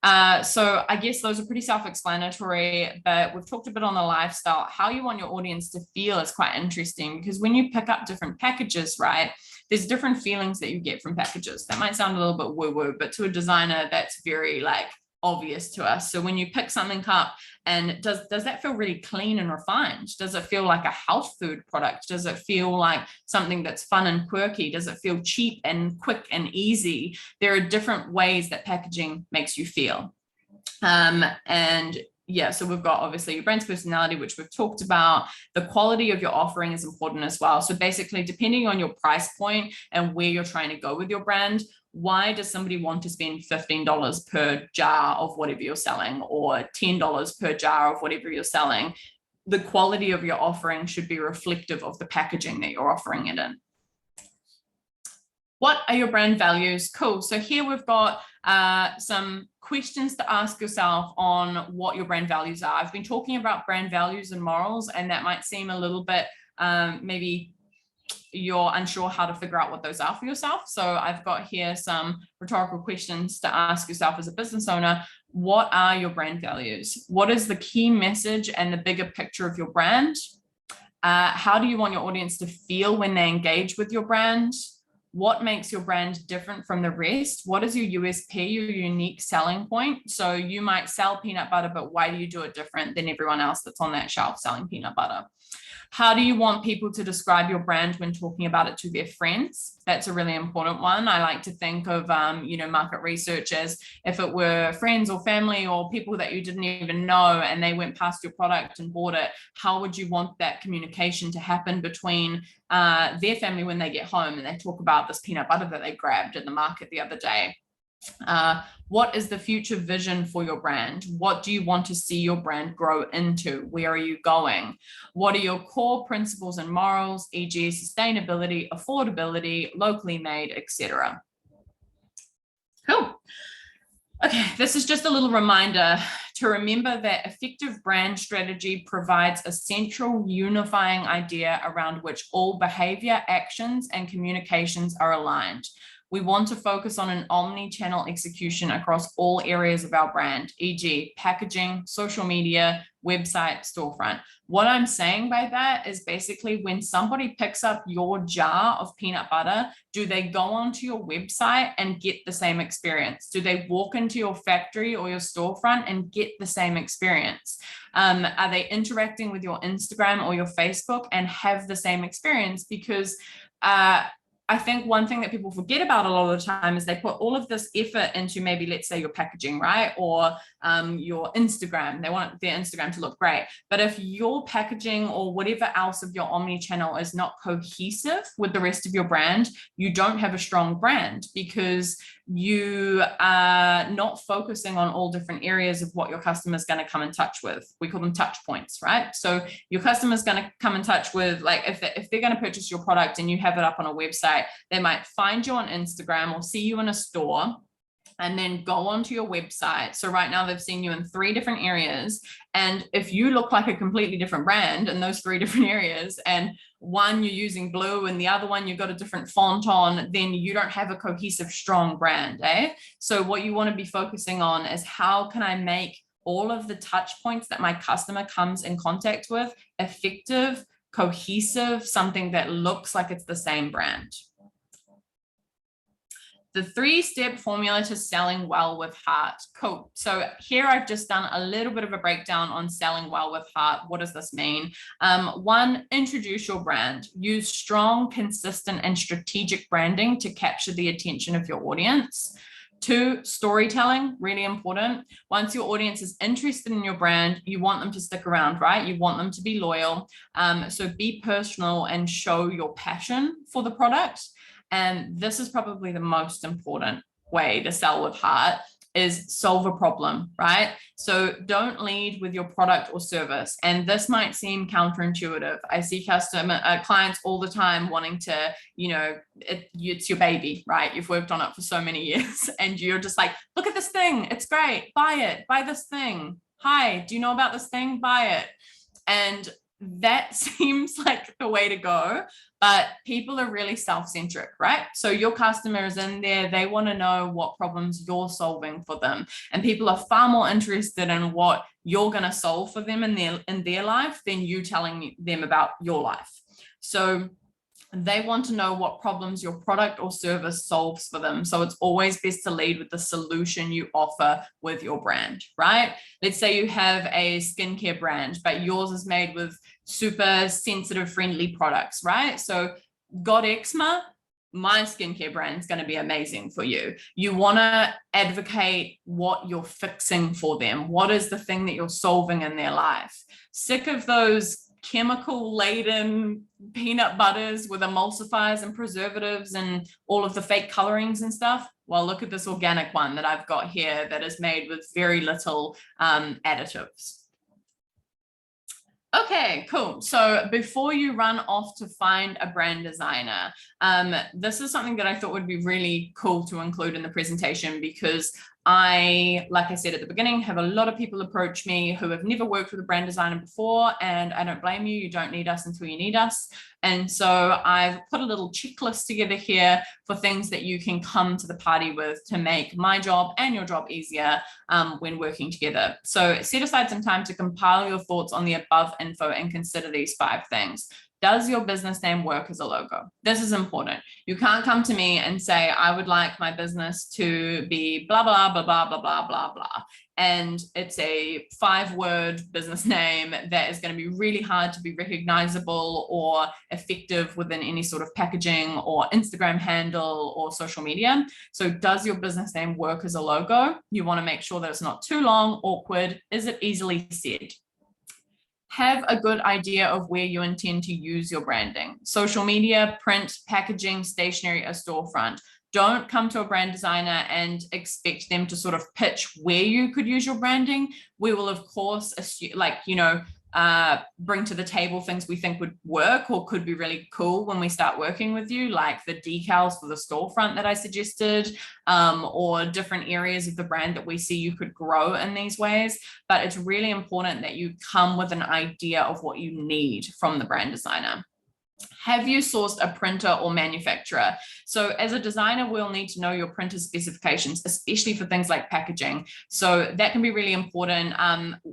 So I guess those are pretty self-explanatory, but we've talked a bit on the lifestyle. How you want your audience to feel is quite interesting, because when you pick up different packages, right, there's different feelings that you get from packages. That might sound a little bit woo-woo, but to a designer, that's very like obvious to us. So when you pick something up, and does that feel really clean and refined? Does it feel like a health food product? Does it feel like something that's fun and quirky? Does it feel cheap and quick and easy? There are different ways that packaging makes you feel. And yeah, so we've got obviously your brand's personality, which we've talked about. The quality of your offering is important as well. So basically, depending on your price point and where you're trying to go with your brand, why does somebody want to spend $15 per jar of whatever you're selling, or $10 per jar of whatever you're selling? The quality of your offering should be reflective of the packaging that you're offering it in. What are your brand values? Cool. So here we've got some questions to ask yourself on what your brand values are. I've been talking about brand values and morals, and that might seem a little bit maybe you're unsure how to figure out what those are for yourself. So I've got here some rhetorical questions to ask yourself as a business owner. What are your brand values? What is the key message and the bigger picture of your brand? How do you want your audience to feel when they engage with your brand? What makes your brand different from the rest? What is your USP, your unique selling point? So you might sell peanut butter, but why do you do it different than everyone else that's on that shelf selling peanut butter? How do you want people to describe your brand when talking about it to their friends? That's a really important one. I like to think of, market research as if it were friends or family or people that you didn't even know and they went past your product and bought it. How would you want that communication to happen between their family when they get home and they talk about this peanut butter that they grabbed at the market the other day? What is the future vision for your brand? What do you want to see your brand grow into? Where are you going? What are your core principles and morals, e.g. sustainability, affordability, locally made, etc.? Cool. Okay, this is just a little reminder to remember that effective brand strategy provides a central unifying idea around which all behavior, actions, and communications are aligned. We want to focus on an omni-channel execution across all areas of our brand, e.g. packaging, social media, website, storefront. What I'm saying by that is basically when somebody picks up your jar of peanut butter, do they go onto your website and get the same experience? Do they walk into your factory or your storefront and get the same experience? Are they interacting with your Instagram or your Facebook and have the same experience? Because I think one thing that people forget about a lot of the time is they put all of this effort into maybe, let's say, your packaging, right? Or your Instagram. They want their Instagram to look great. But if your packaging or whatever else of your omni-channel is not cohesive with the rest of your brand, you don't have a strong brand because you are not focusing on all different areas of what your customer is going to come in touch with. We call them touch points, right? So your customer is going to come in touch with, like, if they're going to purchase your product and you have it up on a website, they might find you on Instagram or see you in a store and then go onto your website. So right now they've seen you in 3 different areas. And if you look like a completely different brand in those 3 different areas, and one you're using blue and the other one you've got a different font on, then you don't have a cohesive, strong brand, eh? So what you want to be focusing on is how can I make all of the touch points that my customer comes in contact with effective, cohesive, something that looks like it's the same brand. The 3-step formula to selling well with heart. Cool. So here I've just done a little bit of a breakdown on selling well with heart. What does this mean? 1, introduce your brand. Use strong, consistent, and strategic branding to capture the attention of your audience. 2, storytelling, really important. Once your audience is interested in your brand, you want them to stick around, right? You want them to be loyal. So be personal and show your passion for the product. And this is probably the most important way to sell with heart, is solve a problem, right? So don't lead with your product or service. And this might seem counterintuitive. I see clients all the time wanting to, it's your baby, right? You've worked on it for so many years and you're just like, look at this thing. It's great. Buy it. Buy this thing. Hi, do you know about this thing? Buy it. And that seems like the way to go, but people are really self-centric, right? So your customer is in there, they want to know what problems you're solving for them. And people are far more interested in what you're going to solve for them in their life than you telling them about your life. So they want to know what problems your product or service solves for them. So it's always best to lead with the solution you offer with your brand, right? Let's say you have a skincare brand, but yours is made with super sensitive friendly products, right? So got eczema, my skincare brand is going to be amazing for you. You want to advocate what you're fixing for them. What is the thing that you're solving in their life? Sick of those chemical laden peanut butters with emulsifiers and preservatives and all of the fake colorings and stuff? Well, look at this organic one that I've got here that is made with very little additives. Okay, cool. So before you run off to find a brand designer, this is something that I thought would be really cool to include in the presentation, because like I said at the beginning, have a lot of people approach me who have never worked with a brand designer before, and I don't blame you. You don't need us until you need us. And so I've put a little checklist together here for things that you can come to the party with to make my job and your job easier when working together. So set aside some time to compile your thoughts on the above info and consider these 5 things. Does your business name work as a logo? This is important. You can't come to me and say, I would like my business to be blah, blah, blah, blah, blah, blah, blah, blah. And it's a 5-word business name that is going to be really hard to be recognizable or effective within any sort of packaging or Instagram handle or social media. So does your business name work as a logo? You want to make sure that it's not too long, awkward. Is it easily said? Have a good idea of where you intend to use your branding. Social media, print, packaging, stationery, a storefront. Don't come to a brand designer and expect them to sort of pitch where you could use your branding. We will, of course, assume, bring to the table things we think would work or could be really cool when we start working with you, like the decals for the storefront that I suggested, or different areas of the brand that we see you could grow in these ways. But it's really important that you come with an idea of what you need from the brand designer. Have you sourced a printer or manufacturer? So as a designer, we'll need to know your printer specifications, especially for things like packaging. So that can be really important.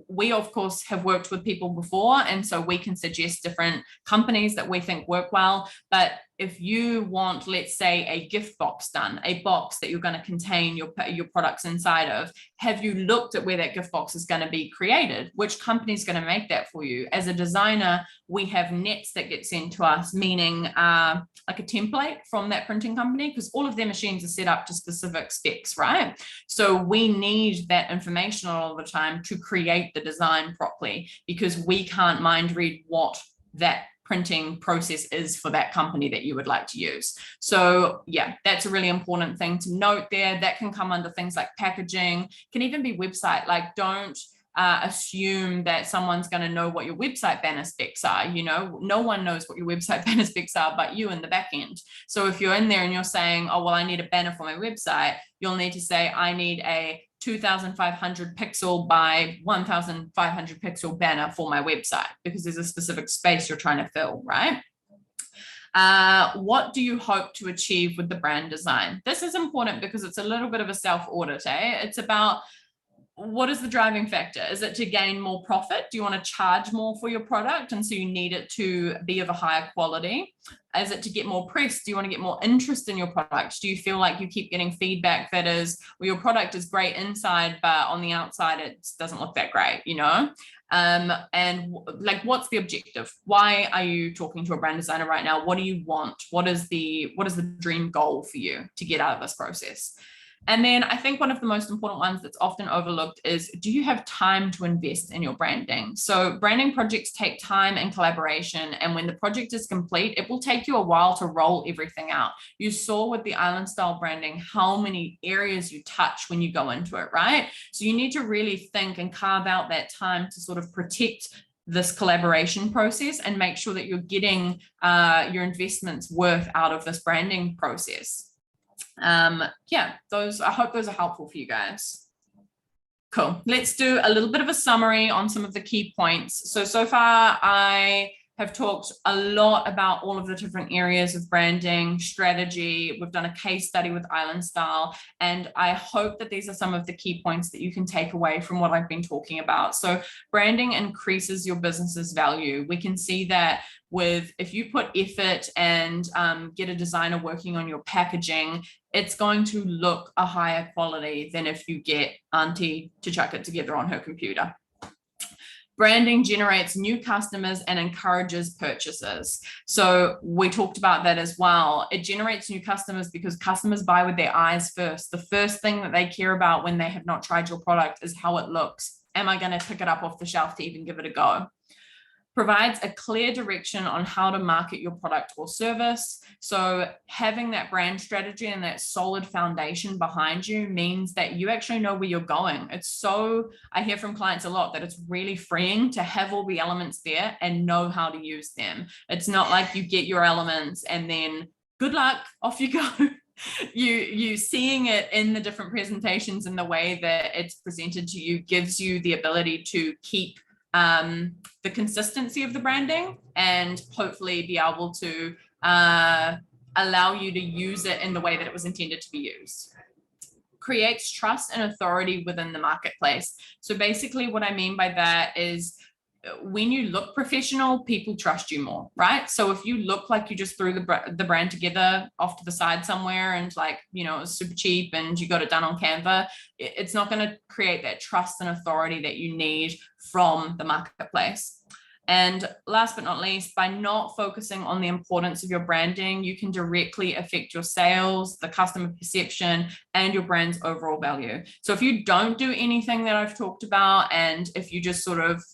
We, of course, have worked with people before, and so we can suggest different companies that we think work well. But if you want, let's say, a gift box done, a box that you're going to contain your products inside of, have you looked at where that gift box is going to be created? Which company is going to make that for you? As a designer, we have nets that get sent to us, meaning like a template from that printing company, because all of their machines are set up to specific specs, right? So we need that information all the time to create the design properly, because we can't mind read what that printing process is for that company that you would like to use. So yeah, that's a really important thing to note there. That can come under things like packaging, can even be website. Like, don't assume that someone's going to know what your website banner specs are. You know, no one knows what your website banner specs are but you in the back end. So if you're in there and you're saying, oh, well, I need a banner for my website, you'll need to say, I need a 2,500 pixel by 1,500 pixel banner for my website, because there's a specific space you're trying to fill, right? What do you hope to achieve with the brand design? This is important because it's a little bit of a self-audit, eh? It's about, what is the driving factor? Is it to gain more profit? Do you want to charge more for your product, and so you need it to be of a higher quality? Is it to get more press? Do you want to get more interest in your product? Do you feel like you keep getting feedback that is, well, your product is great inside, but on the outside it doesn't look that great, you know? And like, what's the objective? Why are you talking to a brand designer right now? What do you want? What is the dream goal for you to get out of this process? And then I think one of the most important ones that's often overlooked is, do you have time to invest in your branding? So branding projects take time and collaboration. And when the project is complete, it will take you a while to roll everything out. You saw with the island style branding how many areas you touch when you go into it, right? So you need to really think and carve out that time to sort of protect this collaboration process and make sure that you're getting your investments worth out of this branding process. Yeah, I hope those are helpful for you guys. Cool. Let's do a little bit of a summary on some of the key points. So far I have talked a lot about all of the different areas of branding strategy. We've done a case study with Island Style, and I hope that these are some of the key points that you can take away from what I've been talking about. So branding increases your business's value. We can see that if you put effort and get a designer working on your packaging, it's going to look a higher quality than if you get Auntie to chuck it together on her computer. Branding generates new customers and encourages purchases. So we talked about that as well. It generates new customers because customers buy with their eyes first. The first thing that they care about when they have not tried your product is how it looks. Am I going to pick it up off the shelf to even give it a go? Provides a clear direction on how to market your product or service. So having that brand strategy and that solid foundation behind you means that you actually know where you're going. I hear from clients a lot that it's really freeing to have all the elements there and know how to use them. It's not like you get your elements and then good luck, off you go. You seeing it in the different presentations and the way that it's presented to you gives you the ability to keep the consistency of the branding and hopefully be able to allow you to use it in the way that it was intended to be used. Creates trust and authority within the marketplace. So basically what I mean by that is, when you look professional, people trust you more, right? So if you look like you just threw the brand together off to the side somewhere and like, you know, it was super cheap and you got it done on Canva, it's not going to create that trust and authority that you need from the marketplace. And last but not least, by not focusing on the importance of your branding, you can directly affect your sales, the customer perception, and your brand's overall value. So if you don't do anything that I've talked about, and if you just sort of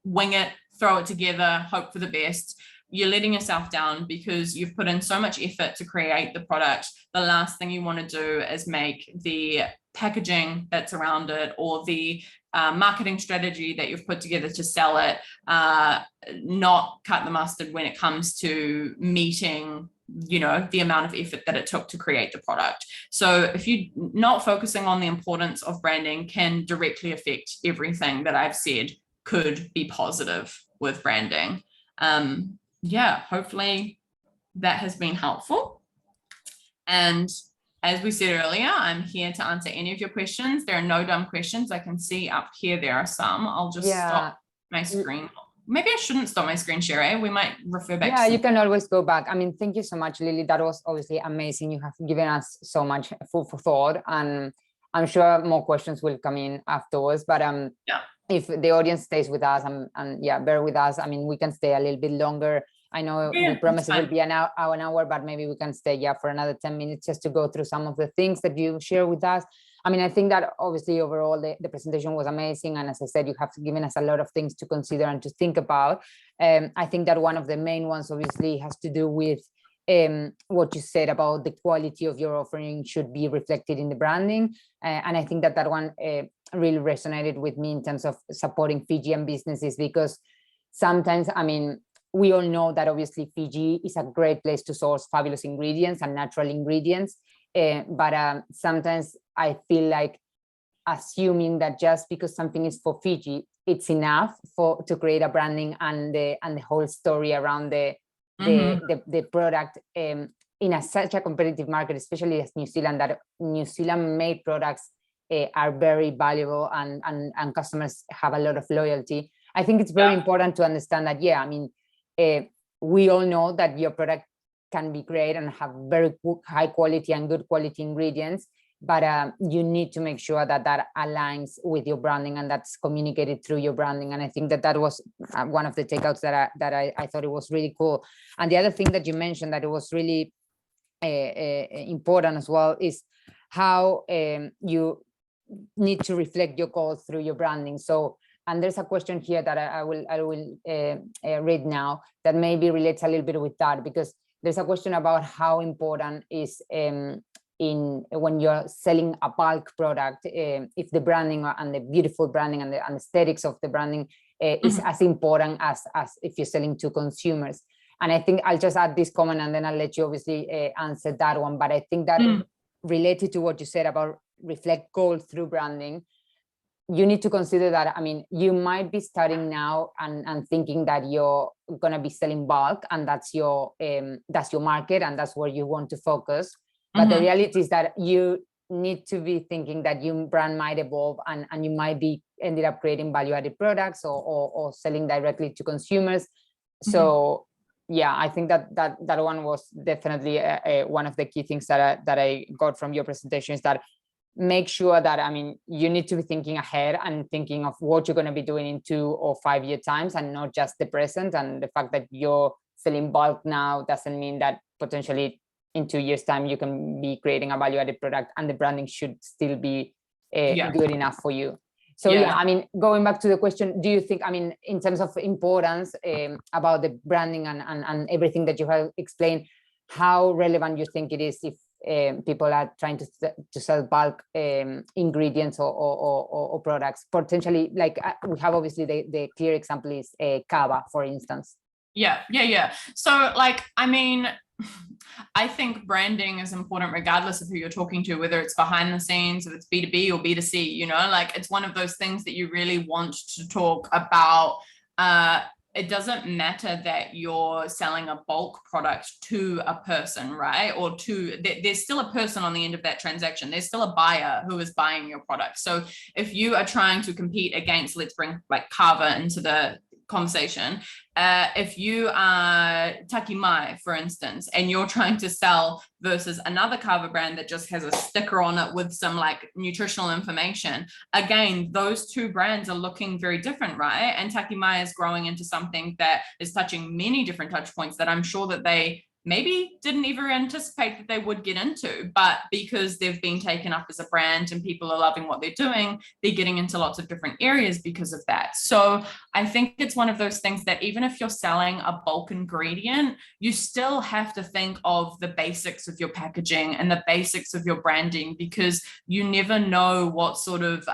wing it, throw it together, hope for the best, you're letting yourself down because you've put in so much effort to create the product. The last thing you want to do is make the packaging that's around it or the marketing strategy that you've put together to sell it not cut the mustard when it comes to meeting, you know, the amount of effort that it took to create the product. So if you're not focusing on the importance of branding, can directly affect everything that I've said could be positive with branding. yeah, hopefully that has been helpful. And as we said earlier, I'm here to answer any of your questions. There are no dumb questions. I can see up here there are some. I'll just stop my screen. Maybe I shouldn't stop my screen share. We might refer back. Yeah, you can always go back. I mean, thank you so much, Lily. That was obviously amazing. You have given us so much food for thought, and I'm sure more questions will come in afterwards. But yeah, if the audience stays with us and yeah, bear with us. I mean, we can stay a little bit longer. I know we promise it will be an hour, but maybe we can stay for another 10 minutes just to go through some of the things that you share with us. I mean, I think that obviously overall the presentation was amazing. And as I said, you have given us a lot of things to consider and to think about. I think that one of the main ones obviously has to do with what you said about the quality of your offering should be reflected in the branding. And I think that one really resonated with me in terms of supporting Fijian businesses, because sometimes, I mean, we all know that obviously Fiji is a great place to source fabulous ingredients and natural ingredients. But sometimes I feel like assuming that just because something is for Fiji, it's enough to create a branding and the whole story around the product in such a competitive market, especially as New Zealand, that New Zealand made products are very valuable and customers have a lot of loyalty. I think it's very important to understand that, I mean, we all know that your product can be great and have very high quality and good quality ingredients, but you need to make sure that aligns with your branding and that's communicated through your branding. And I think that was one of the takeouts that I thought it was really cool. And the other thing that you mentioned that it was really important as well is how you need to reflect your goals through your branding. So, and there's a question here that I will read now that maybe relates a little bit with that, because there's a question about how important is in when you're selling a bulk product, if the branding and the beautiful branding and the aesthetics of the branding is as important as if you're selling to consumers. And I think I'll just add this comment and then I'll let you obviously answer that one. But I think that related to what you said about reflect goals through branding, you need to consider that, I mean, you might be starting now and thinking that you're going to be selling bulk and that's your market and that's where you want to focus. But the reality is that you need to be thinking that your brand might evolve and you might be ended up creating value-added products or selling directly to consumers. So I think that one was definitely one of the key things that I got from your presentation, is that make sure that, I mean, you need to be thinking ahead and thinking of what you're going to be doing in 2 or 5 year times and not just the present. And the fact that you're selling bulk now doesn't mean that potentially in 2 years time you can be creating a value-added product and the branding should still be good enough for you. So I mean, going back to the question, do you think, I mean, in terms of importance about the branding and everything that you have explained, how relevant you think it is if people are trying to sell bulk ingredients or products, potentially, like we have obviously the clear example is kava, for instance. So like, I mean, I think branding is important regardless of who you're talking to, whether it's behind the scenes, if it's B2B or B2C, you know, like it's one of those things that you really want to talk about. It doesn't matter that you're selling a bulk product to a person, right? Or there's still a person on the end of that transaction. There's still a buyer who is buying your product. So if you are trying to compete against, let's bring like kava into the conversation. If you are Taki Mai, for instance, and you're trying to sell versus another kava brand that just has a sticker on it with some like nutritional information, again, those two brands are looking very different, right? And Taki Mai is growing into something that is touching many different touch points that I'm sure that they maybe didn't even anticipate that they would get into, but because they've been taken up as a brand and people are loving what they're doing, they're getting into lots of different areas because of that. So I think it's one of those things that even if you're selling a bulk ingredient, you still have to think of the basics of your packaging and the basics of your branding, because you never know what sort of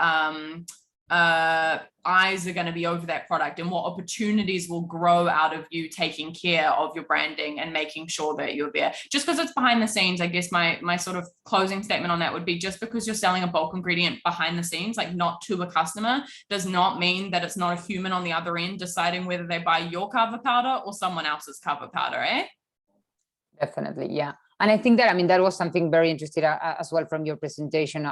eyes are going to be over that product, and what opportunities will grow out of you taking care of your branding and making sure that you're there. Just because it's behind the scenes, I guess my sort of closing statement on that would be, just because you're selling a bulk ingredient behind the scenes, like not to a customer, does not mean that it's not a human on the other end deciding whether they buy your cover powder or someone else's cover powder, eh? Definitely, yeah. And I think that, I mean, that was something very interesting as well from your presentation.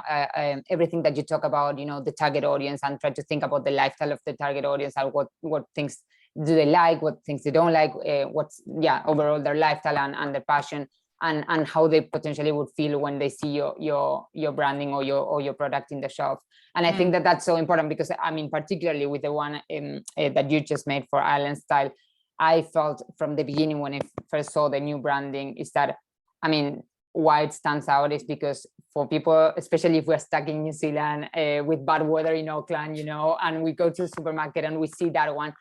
Everything that you talk about, you know, the target audience, and try to think about the lifestyle of the target audience, and what things do they like, what things they don't like, what's, overall their lifestyle and their passion, and how they potentially would feel when they see your branding or your product in the shelf. And I think that that's so important, because, I mean, particularly with the one that you just made for Island Style, I felt from the beginning when I first saw the new branding is that, I mean, why it stands out is because for people, especially if we're stuck in New Zealand with bad weather in Auckland, you know, and we go to the supermarket and we see that one,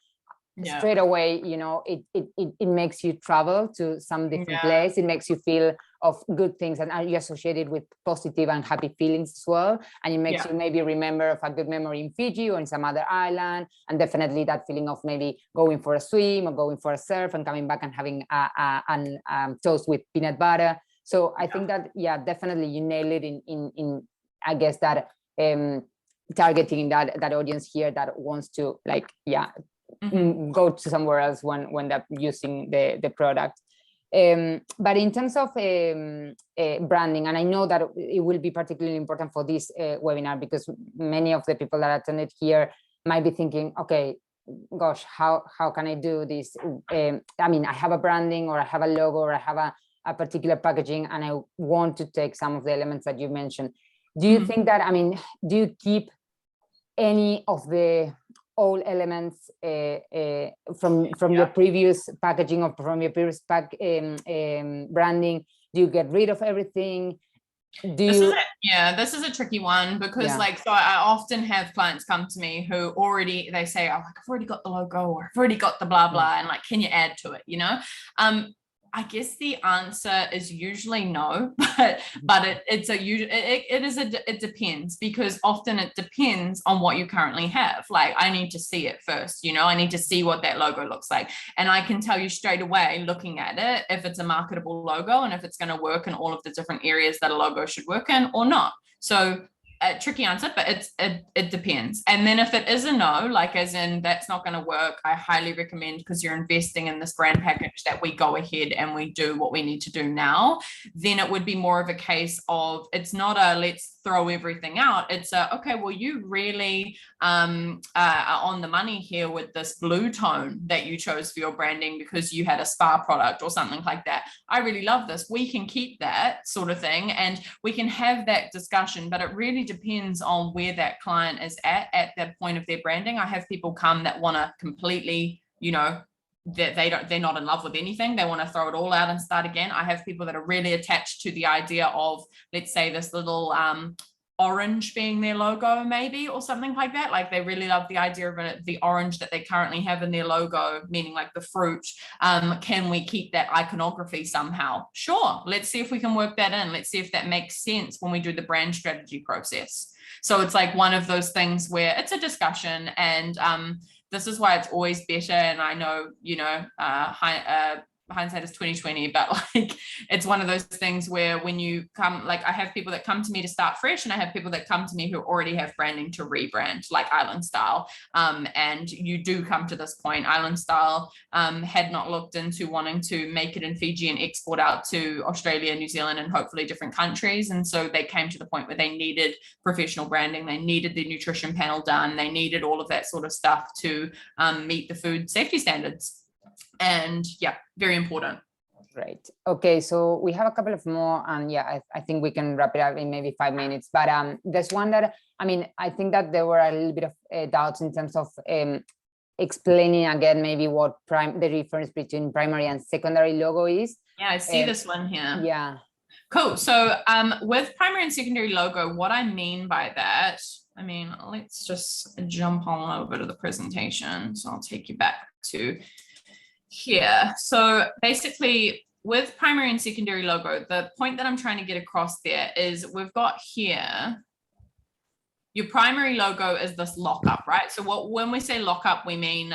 straight away, you know, it makes you travel to some different place. It makes you feel of good things, and you associate it with positive and happy feelings as well. And it makes you maybe remember of a good memory in Fiji or in some other island, and definitely that feeling of maybe going for a swim or going for a surf and coming back and having a toast with peanut butter. So I think that, definitely you nail it in I guess that targeting that audience here that wants to, like, go to somewhere else when they're using the product. But in terms of branding, and I know that it will be particularly important for this webinar, because many of the people that attended here might be thinking, okay, gosh, how can I do this? I mean, I have a branding, or I have a logo, or I have a particular packaging, and I want to take some of the elements that you mentioned. Do you think that, I mean, do you keep any of the old elements from your previous packaging or from your previous branding? Do you get rid of everything? This is a tricky one, because so I often have clients come to me who they say, oh, like, I've already got the logo, or I've already got the blah blah, and like, can you add to it, you know? I guess the answer is usually no, but it depends, because often it depends on what you currently have. Like, I need to see it first, you know, I need to see what that logo looks like. And I can tell you straight away, looking at it, if it's a marketable logo and if it's going to work in all of the different areas that a logo should work in or not. So a tricky answer, but it depends. And then if it is a no, like as in that's not going to work, I highly recommend, because you're investing in this brand package, that we go ahead and we do what we need to do now. Then it would be more of a case of, it's not a let's throw everything out. It's a, okay, well, you really are on the money here with this blue tone that you chose for your branding because you had a spa product or something like that. I really love this. We can keep that sort of thing, and we can have that discussion, but it really depends on where that client is at that point of their branding. I have people come that want to completely, you know, they're not in love with anything. They want to throw it all out and start again. I have people that are really attached to the idea of, let's say, this little orange being their logo, maybe, or something like that. Like, they really love the idea of the orange that they currently have in their logo, meaning like the fruit. Can we keep that iconography somehow? Sure. Let's see if we can work that in. Let's see if that makes sense when we do the brand strategy process. So it's like one of those things where it's a discussion, and this is why it's always better. And I know, you know, hindsight is 2020, but like, it's one of those things where when you come, like, I have people that come to me to start fresh, and I have people that come to me who already have branding to rebrand, like Island Style. And you do come to this point. Island Style had not looked into wanting to make it in Fiji and export out to Australia, New Zealand, and hopefully different countries. And so they came to the point where they needed professional branding. They needed the nutrition panel done. They needed all of that sort of stuff to meet the food safety standards. And very important. Great. Okay, so we have a couple of more, and I think we can wrap it up in maybe 5 minutes. But there's one that, I mean, I think that there were a little bit of doubts in terms of explaining again maybe what the difference between primary and secondary logo is. Yeah, I see this one here. Yeah. Cool. So with primary and secondary logo, what I mean by that, I mean, let's just jump on over to the presentation. So I'll take you back to here. So basically, with primary and secondary logo, the point that I'm trying to get across there is we've got here your primary logo is this lockup, right? So when we say lockup, we mean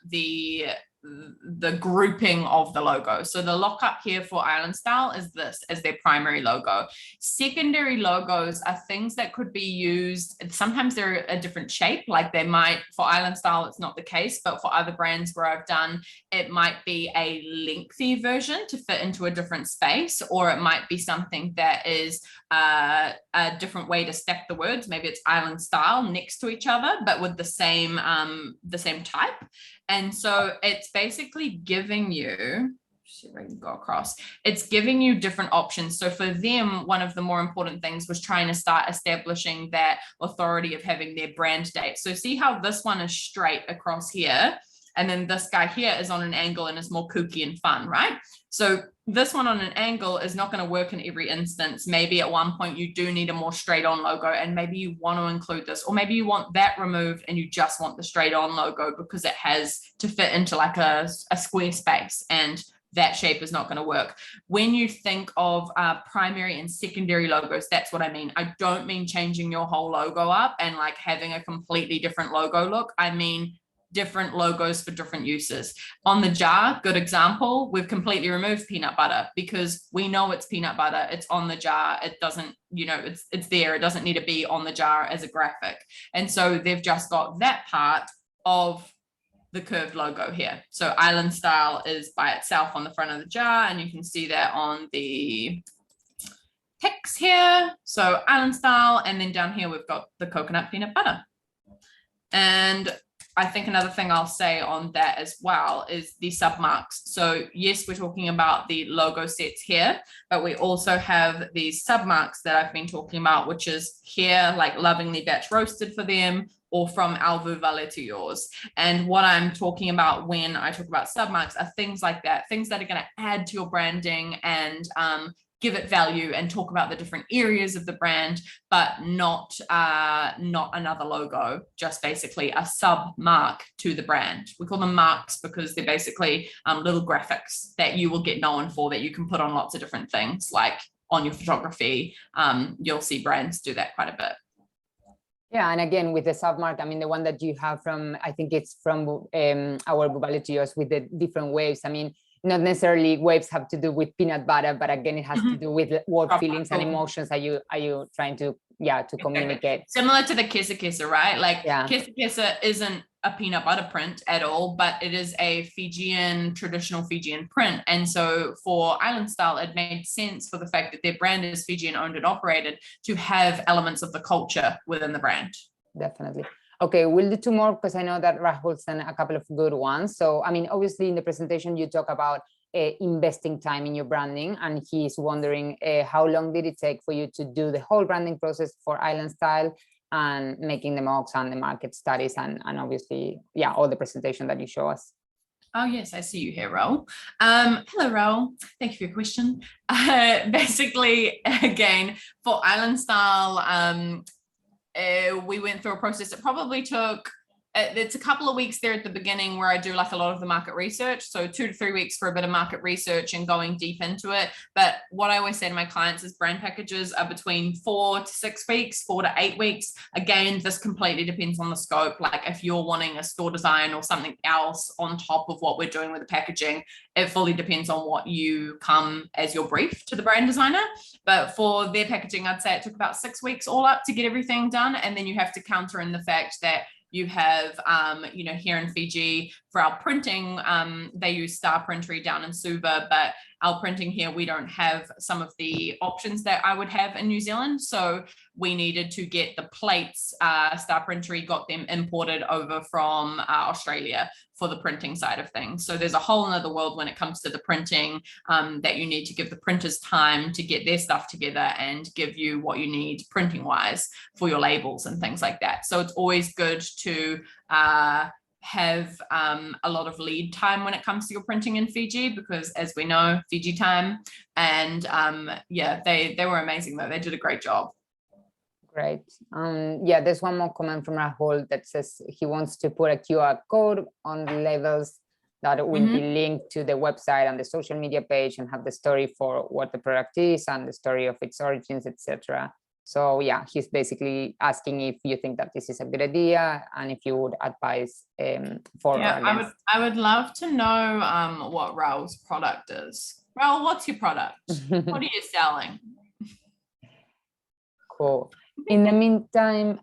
the grouping of the logo. So the lockup here for Island Style is this as their primary logo. Secondary logos are things that could be used. Sometimes they're a different shape, like they might, for Island Style, it's not the case, but for other brands where I've done, it might be a lengthy version to fit into a different space, or it might be something that is a different way to stack the words. Maybe it's Island Style next to each other, but with the same type. And so it's basically giving you, see if I can go across, it's giving you different options. So for them, one of the more important things was trying to start establishing that authority of having their brand date. So see how this one is straight across here, and then this guy here is on an angle and is more kooky and fun, right? So this one on an angle is not going to work in every instance. Maybe at one point you do need a more straight on logo, and maybe you want to include this, or maybe you want that removed and you just want the straight on logo because it has to fit into like a square space, and that shape is not going to work. When you think of primary and secondary logos, that's what I mean. I don't mean changing your whole logo up and like having a completely different logo look. I mean different logos for different uses. On the jar, good example, we've completely removed peanut butter because we know it's peanut butter. It's on the jar. It doesn't, it's there. It doesn't need to be on the jar as a graphic. And so they've just got that part of the curved logo here. So Island Style is by itself on the front of the jar, and you can see that on the text here. So Island Style, and then down here we've got the coconut peanut butter. And I think another thing I'll say on that as well is the submarks. So yes, we're talking about the logo sets here, but we also have these submarks that I've been talking about, which is here, like lovingly batch roasted for them, or from Alvu Vale to yours. And what I'm talking about when I talk about submarks are things like that, things that are going to add to your branding and give it value and talk about the different areas of the brand, but not another logo, just basically a sub mark to the brand. We call them marks because they're basically little graphics that you will get known for, that you can put on lots of different things, like on your photography. You'll see brands do that quite a bit. Yeah, and again, with the submark, I mean, the one that you have from, I think it's from our Bubalitos with the different waves. I mean, not necessarily waves have to do with peanut butter, but again, it has to do with what feelings and emotions are you trying to communicate. Similar to the Kesa Kesa, right? Like Kesa Kesa isn't a peanut butter print at all, but it is a traditional Fijian print. And so for Island Style, it made sense for the fact that their brand is Fijian owned and operated to have elements of the culture within the brand. Definitely. Okay, we'll do two more because I know that Rahul sent a couple of good ones. So, I mean, obviously in the presentation, you talk about investing time in your branding, and he's wondering how long did it take for you to do the whole branding process for Island Style and making the mocks and the market studies and obviously, all the presentation that you show us. Oh, yes, I see you here, Raul. Hello, Raul. Thank you for your question. Basically, again, for Island Style, we went through a process. It probably took, it's a couple of weeks there at the beginning where I do like a lot of the market research. So 2 to 3 weeks for a bit of market research and going deep into it. But what I always say to my clients is brand packages are between 4 to 6 weeks, 4 to 8 weeks. Again, this completely depends on the scope. Like if you're wanting a store design or something else on top of what we're doing with the packaging, it fully depends on what you come as your brief to the brand designer. But for their packaging, I'd say it took about 6 weeks all up to get everything done. And then you have to counter in the fact that you have, here in Fiji for our printing, they use Star Printery down in Suva, but our printing here, we don't have some of the options that I would have in New Zealand. So we needed to get the plates. Star Printery got them imported over from Australia for the printing side of things. So there's a whole nother world when it comes to the printing that you need to give the printers time to get their stuff together and give you what you need printing wise for your labels and things like that. So it's always good to have a lot of lead time when it comes to your printing in Fiji, because as we know, Fiji time. And they were amazing though. They did a great job. Great. There's one more comment from Rahul that says he wants to put a QR code on the labels that will be linked to the website and the social media page and have the story for what the product is and the story of its origins, etc. So yeah, he's basically asking if you think that this is a good idea and if you would advise for or against. I would love to know what Raul's product is. Raul, what's your product? What are you selling? Cool. In the meantime,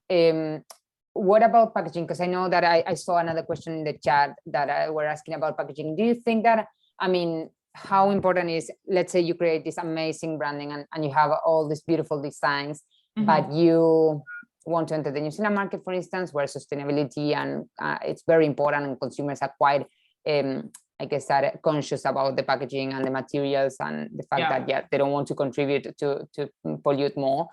what about packaging? Because I know that I saw another question in the chat that we're asking about packaging. Do you think that, I mean, how important is, let's say you create this amazing branding and you have all these beautiful designs, but you want to enter the New Zealand market, for instance, where sustainability and it's very important and consumers are quite, I guess, are conscious about the packaging and the materials and the fact that, they don't want to contribute to pollute more.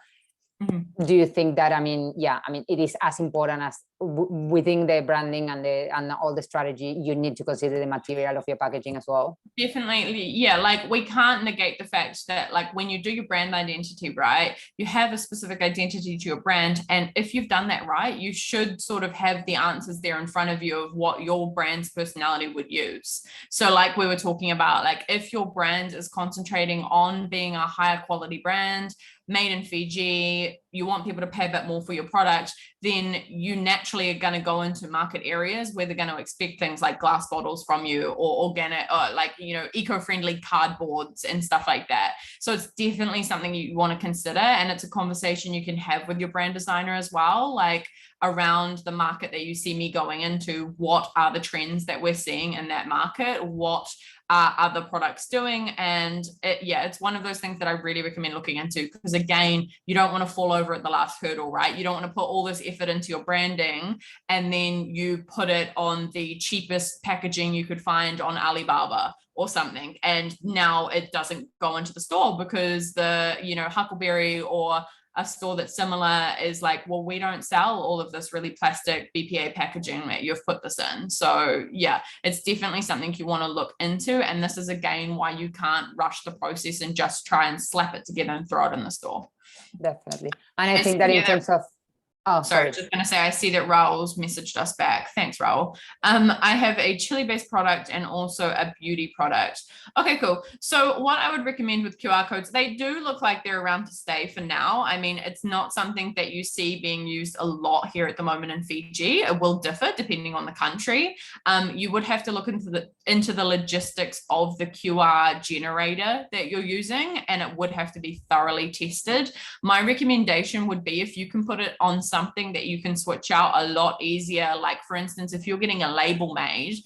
Do you think that, I mean, it is as important as within the branding and all the strategy, you need to consider the material of your packaging as well? Definitely. Yeah. Like we can't negate the fact that like when you do your brand identity, right, you have a specific identity to your brand. And if you've done that right, you should sort of have the answers there in front of you of what your brand's personality would use. So like we were talking about, like if your brand is concentrating on being a higher quality brand, made in Fiji, you want people to pay a bit more for your product, then you naturally are going to go into market areas where they're going to expect things like glass bottles from you or organic, or like, you know, eco-friendly cardboards and stuff like that. So it's definitely something you want to consider. And it's a conversation you can have with your brand designer as well, like around the market that you see me going into, what are the trends that we're seeing in that market? What are other products doing? And it's one of those things that I really recommend looking into, because again, you don't want to fall over at the last hurdle, right? You don't want to put all this effort into your branding and then you put it on the cheapest packaging you could find on Alibaba or something, and now it doesn't go into the store because the, you know, Huckleberry or a store that's similar is like, well, we don't sell all of this really plastic BPA packaging that you've put this in. So yeah, it's definitely something you want to look into. And this is again why you can't rush the process and just try and slap it together and throw it in the store. Definitely. And I think that in terms of, sorry, just going to say, I see that Raul's messaged us back. Thanks, Raul. I have a chili-based product and also a beauty product. Okay, cool. So what I would recommend with QR codes, they do look like they're around to stay for now. I mean, it's not something that you see being used a lot here at the moment in Fiji. It will differ depending on the country. You would have to look into the logistics of the QR generator that you're using, and it would have to be thoroughly tested. My recommendation would be if you can put it on something that you can switch out a lot easier. Like for instance, if you're getting a label made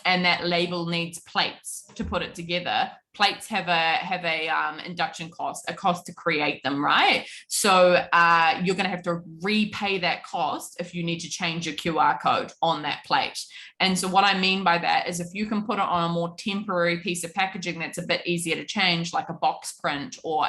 and that label needs plates to put it together, plates have a induction cost, a cost to create them, right? So you're going to have to repay that cost if you need to change your QR code on that plate. And so what I mean by that is if you can put it on a more temporary piece of packaging that's a bit easier to change, like a box print or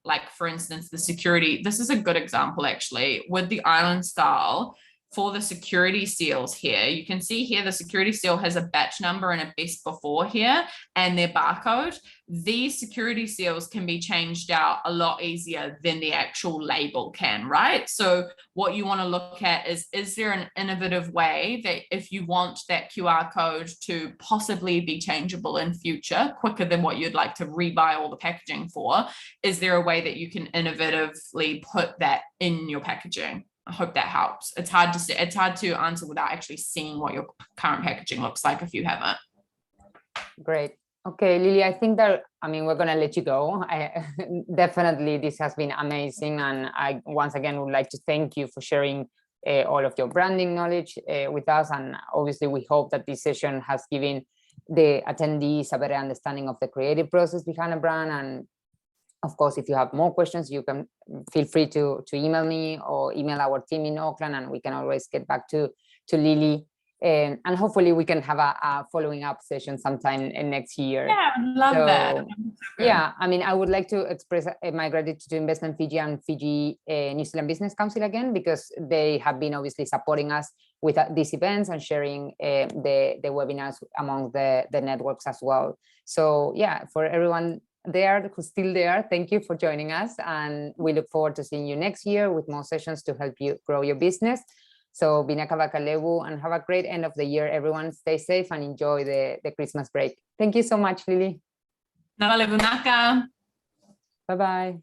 like for instance, the security. This is a good example actually with the island style. For the security seals here, you can see here the security seal has a batch number and a best before here and their barcode. These security seals can be changed out a lot easier than the actual label can, right? So what you want to look at is there an innovative way that if you want that QR code to possibly be changeable in future quicker than what you'd like to rebuy all the packaging for, is there a way that you can innovatively put that in your packaging? I hope that helps. It's hard to answer without actually seeing what your current packaging looks like if you haven't. Great. Okay, Lily, I think that, I mean, we're going to let you go. Definitely, this has been amazing. And I, once again, would like to thank you for sharing all of your branding knowledge with us. And obviously, we hope that this session has given the attendees a better understanding of the creative process behind a brand. And of course, if you have more questions, you can feel free to email me or email our team in Auckland, and we can always get back to Lily. And hopefully we can have a following up session sometime next year. Yeah, I love that. Yeah, I mean, I would like to express my gratitude to Investment Fiji and Fiji New Zealand Business Council again, because they have been obviously supporting us with these events and sharing the webinars among the networks as well. So yeah, for everyone there who's still there, thank you for joining us, and we look forward to seeing you next year with more sessions to help you grow your business. So Binaka Bakalewu, and have a great end of the year, everyone. Stay safe and enjoy the Christmas break. Thank you so much, Lily. Bye-bye. Bye-bye.